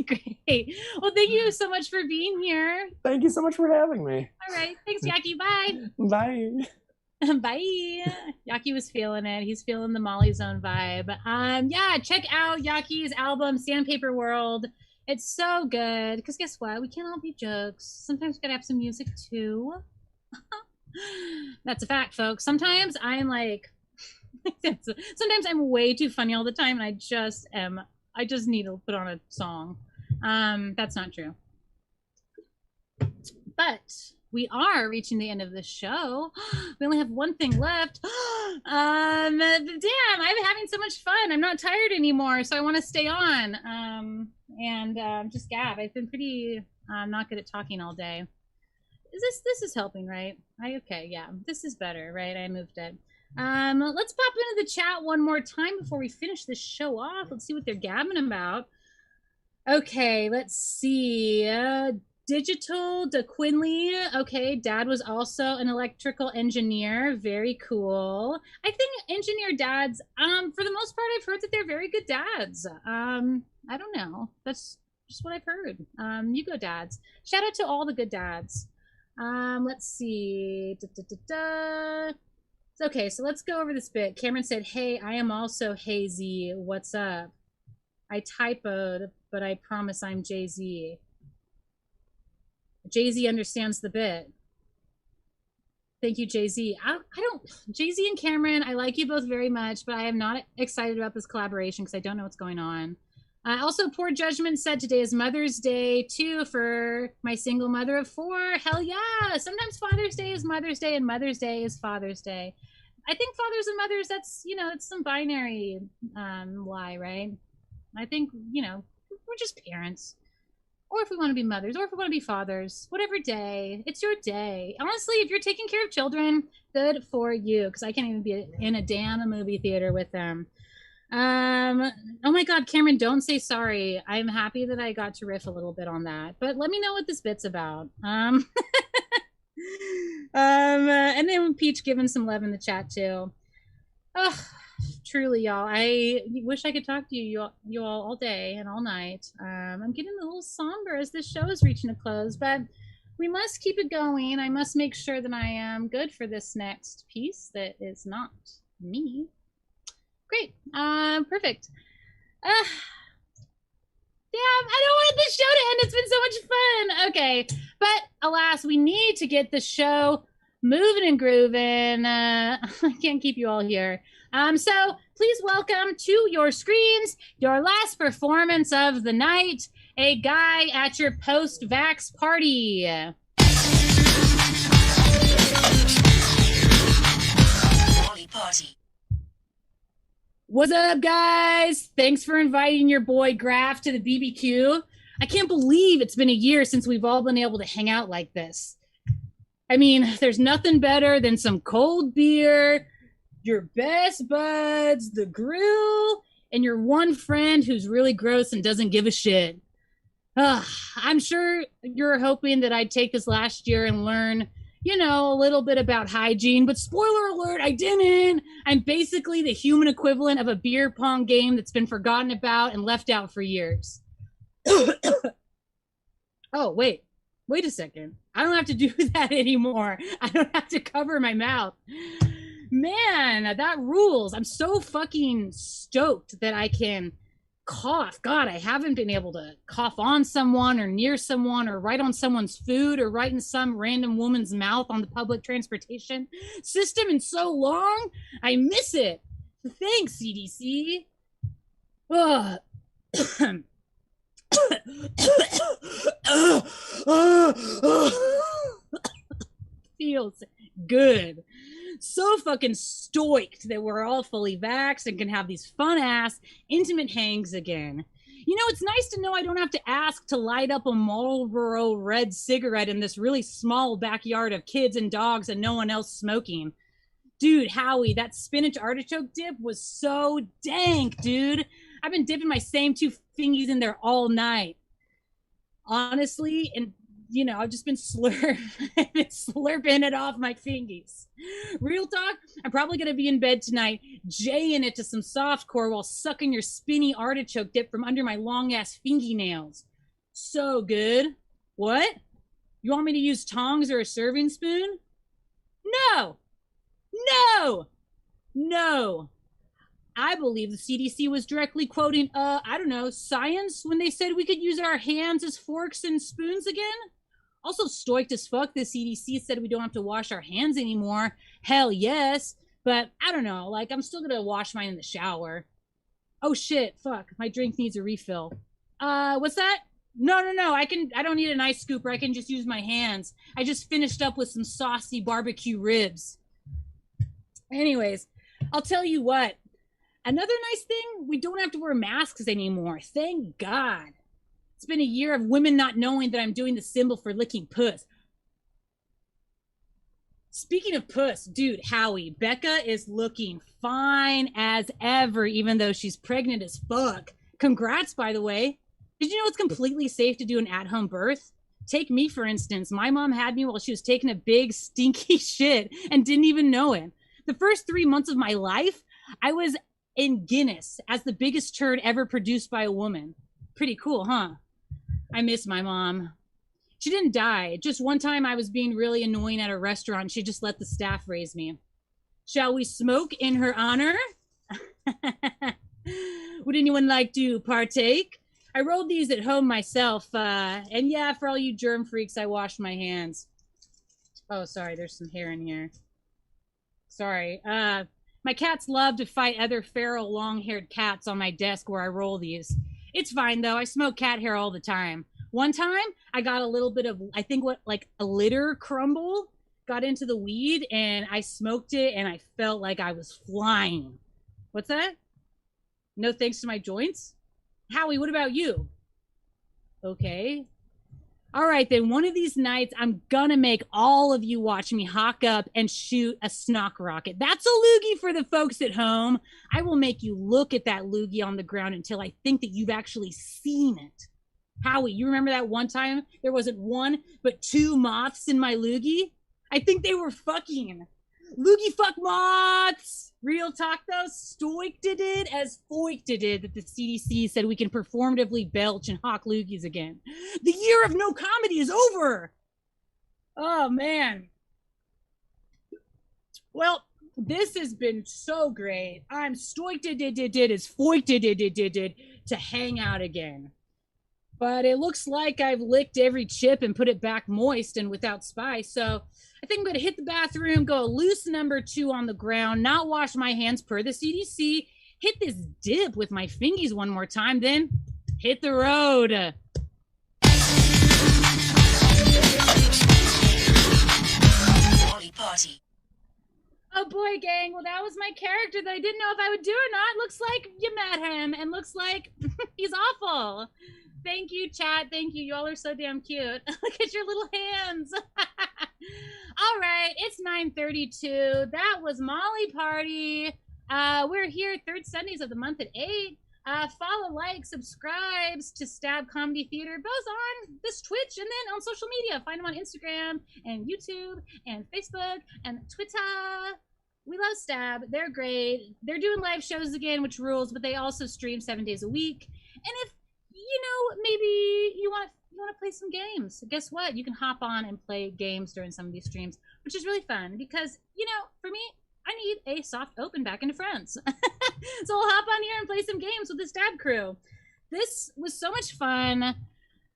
Great. Well, thank you so much for being here. Thank you so much for having me. All right. Thanks, Yaki. Bye. Bye. Bye. Yaki was feeling it. He's feeling the Molly Zone vibe. Yeah, check out Yaki's album, Sandpaper World. It's so good. Because guess what? We can't all be jokes. Sometimes we gotta have some music too. That's a fact, folks. Sometimes I'm like, sometimes I'm way too funny all the time, and I just need to put on a song. That's not true. But we are reaching the end of the show. We only have one thing left. Damn, I'm having so much fun. I'm not tired anymore, so I want to stay on. And just gab. I've been pretty not good at talking all day. This is helping, right? Okay, yeah, this is better, right? I moved it. Let's pop into the chat one more time before we finish this show off. Let's see what they're gabbing about. Okay, let's see. Digital de Quinley. Okay, dad was also an electrical engineer. Very cool. I think engineer dads, for the most part, I've heard that they're very good dads. I don't know. That's just what I've heard. You go dads. Shout out to all the good dads. Let's see. Okay, so let's go over this bit. Cameron said, hey, I am also hazy. What's up? I typoed, but I promise I'm Jay-Z. Jay-Z understands the bit. Thank you, Jay-Z. I don't, Jay-Z and Cameron, I like you both very much, but I am not excited about this collaboration because I don't know what's going on. Also, Poor Judgment said today is Mother's Day, too, for my single mother of 4. Hell yeah! Sometimes Father's Day is Mother's Day, and Mother's Day is Father's Day. I think fathers and mothers, that's, it's some binary lie, right? I think, we're just parents. Or if we want to be mothers, or if we want to be fathers, whatever day, it's your day. Honestly, if you're taking care of children, good for you, because I can't even be in a damn movie theater with them. Oh my God, Cameron, don't say sorry. I'm happy that I got to riff a little bit on that, but let me know what this bit's about. And then Peach giving some love in the chat too. Oh, truly, y'all. I wish I could talk to you all day and all night. I'm getting a little somber as this show is reaching a close, but we must keep it going. I must make sure that I am good for this next piece that is not me. Great. Perfect. Damn, I don't want this show to end. It's been so much fun. Okay. But alas, we need to get the show moving and grooving. I can't keep you all here. So please welcome to your screens your last performance of the night, a guy at your post-vax party. Party. What's up, guys? Thanks for inviting your boy Graf to the BBQ. I can't believe it's been a year since we've all been able to hang out like this. I mean, there's nothing better than some cold beer, your best buds, the grill, and your one friend who's really gross and doesn't give a shit. I'm sure you're hoping that I'd take this last year and learn, a little bit about hygiene, but spoiler alert, I didn't. I'm basically the human equivalent of a beer pong game that's been forgotten about and left out for years. Oh, wait a second. I don't have to do that anymore. I don't have to cover my mouth. Man, that rules. I'm so fucking stoked that I can cough. God, I haven't been able to cough on someone or near someone or right on someone's food or right in some random woman's mouth on the public transportation system in so long. I miss it. Thanks, CDC. Feels good. So fucking stoked that we're all fully vaxxed and can have these fun ass intimate hangs again. It's nice to know I don't have to ask to light up a Marlboro red cigarette in this really small backyard of kids and dogs and no one else smoking. Dude, Howie, that spinach artichoke dip was so dank, dude. I've been dipping my same 2 fingies in there all night. Honestly, and I've just been slurping it off my fingies. Real talk, I'm probably going to be in bed tonight, jaying it to some softcore while sucking your spinny artichoke dip from under my long-ass fingy nails. So good. What? You want me to use tongs or a serving spoon? No! I believe the CDC was directly quoting, I don't know, science when they said we could use our hands as forks and spoons again. Also stoic as fuck, the CDC said we don't have to wash our hands anymore. Hell yes. But I don't know, like, I'm still gonna wash mine in the shower. Oh shit, fuck, my drink needs a refill. What's that? No, I don't need an ice scooper, I can just use my hands. I just finished up with some saucy barbecue ribs. Anyways, I'll tell you what, another nice thing, we don't have to wear masks anymore, thank God. It's been a year of women not knowing that I'm doing the symbol for licking puss. Speaking of puss, dude, Howie, Becca is looking fine as ever, even though she's pregnant as fuck. Congrats, by the way. Did you know it's completely safe to do an at-home birth? Take me, for instance. My mom had me while she was taking a big, stinky shit and didn't even know it. The first 3 months of my life, I was in Guinness as the biggest turd ever produced by a woman. Pretty cool, huh? I miss my mom. She didn't die. Just one time I was being really annoying at a restaurant. She just let the staff raise me. Shall we smoke in her honor? Would anyone like to partake? I rolled these at home myself. And yeah, for all you germ freaks, I washed my hands. Oh, sorry, there's some hair in here. Sorry. My cats love to fight other feral long-haired cats on my desk where I roll these. It's fine, though. I smoke cat hair all the time. One time, I got a little bit of, I think, like a litter crumble, got into the weed, and I smoked it, and I felt like I was flying. What's that? No thanks to my joints? Howie, what about you? Okay. All right, then one of these nights, I'm gonna make all of you watch me hawk up and shoot a snock rocket. That's a loogie for the folks at home. I will make you look at that loogie on the ground until I think that you've actually seen it. Howie, you remember that one time there wasn't one, but two moths in my loogie? I think they were fucking. Loogie fuck moths! Real talk though, stoic did it as foik did it that the CDC said we can performatively belch and hawk loogies again. The year of no comedy is over! Oh man. Well, this has been so great. I'm stoic did as foik did to hang out again. But it looks like I've licked every chip and put it back moist and without spice, so I think I'm going to hit the bathroom, go loose number 2 on the ground, not wash my hands per the CDC, hit this dip with my fingies one more time, then hit the road. Party. Oh boy, gang. Well, that was my character that I didn't know if I would do or not. Looks like you met him and looks like he's awful. Thank you, chat. Thank you. Y'all are so damn cute. Look at your little hands. All right, it's 9:32. That was Molly Party. We're here third Sundays of the month at 8. Follow, like, subscribes to Stab Comedy Theater, both on this Twitch and then on social media. Find them on Instagram and YouTube and Facebook and Twitter. We love Stab. They're great. They're doing live shows again, which rules, but they also stream 7 days a week. And if, you know, maybe you want to play some games, guess what? You can hop on and play games during some of these streams, which is really fun because, you know, for me, I need a soft open back into friends. So I'll hop on here and play some games with the Stab crew. This was so much fun.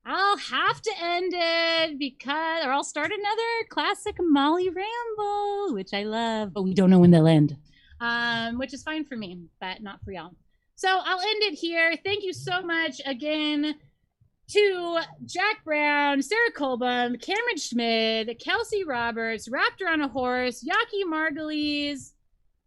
I'll have to end it or I'll start another classic Molly ramble, which I love, but we don't know when they'll end, which is fine for me, but not for y'all. So I'll end it here. Thank you so much again to Jack Brown, Sarah Colbum, Cameron Schmid, Kelsey Roberts, Raptor on a Horse, Yaki Margulies,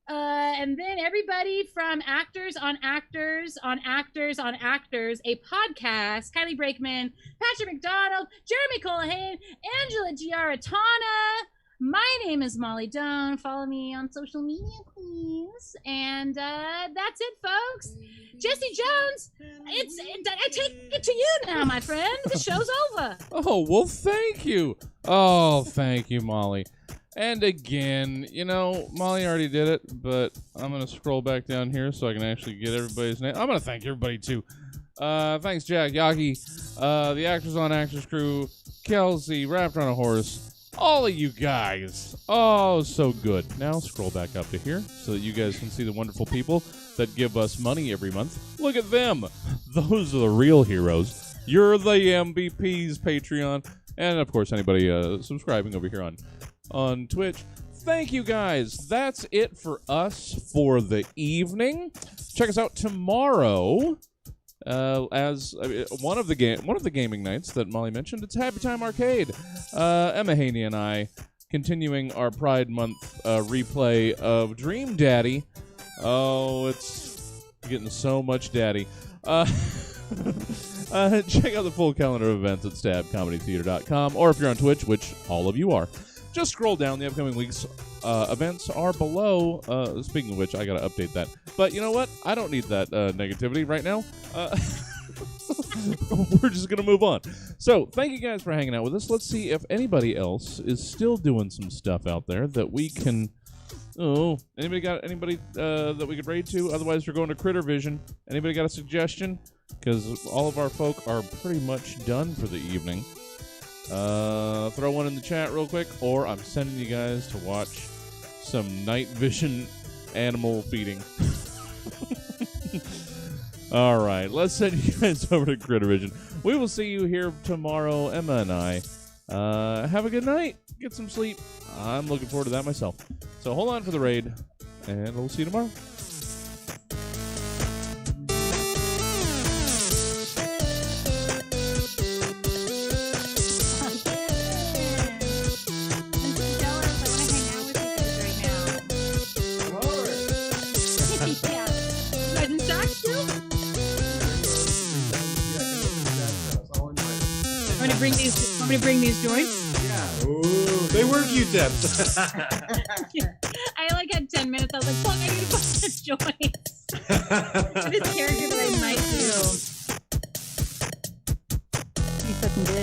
and then everybody from Actors on Actors on Actors on Actors, a podcast, Kylie Brakeman, Patrick McDonald, Jeremy Colahane, Angela Giaratana. My name is Molly Doan. Follow me on social media, please. And that's it, folks. Jesse Jones, I take it to you now, my friend. The show's over. Oh, well, thank you. Oh, thank you, Molly. And again, you know, Molly already did it, but I'm going to scroll back down here so I can actually get everybody's name. I'm going to thank everybody, too. Thanks, Jack, Yaki, the Actors on Actors crew, Kelsey, Raptor on a Horse, all of you guys. Oh, so good. Now scroll back up to here so that you guys can see the wonderful people. that give us money every month. Look at them. Those are the real heroes. You're the MVPs, Patreon. And, of course, anybody subscribing over here on Twitch. Thank you, guys. That's it for us for the evening. Check us out tomorrow. One of the gaming nights that Molly mentioned, it's Happy Time Arcade. Emma Haney and I continuing our Pride Month replay of Dream Daddy. Oh, it's getting so much daddy. Check out the full calendar of events at stabcomedytheater.com, or if you're on Twitch, which all of you are, just scroll down. The upcoming week's events are below. Speaking of which, I gotta update that. But you know what? I don't need that negativity right now. We're just gonna move on. So thank you guys for hanging out with us. Let's see if anybody else is still doing some stuff out there that we can. Oh, anybody got anybody that we could raid to? Otherwise, we're going to Critter Vision. Anybody got a suggestion? Because all of our folk are pretty much done for the evening. Throw one in the chat real quick, or I'm sending you guys to watch some night vision animal feeding. All right, let's send you guys over to Critter Vision. We will see you here tomorrow, Emma and I. Have a good night. Get some sleep. I'm looking forward to that myself. So hold on for the raid, and we'll see you tomorrow. Want me to bring these joints? Yeah. Ooh, they were Q-tips. I like had 10 minutes. I was like, fuck, I need to buy the joints. This character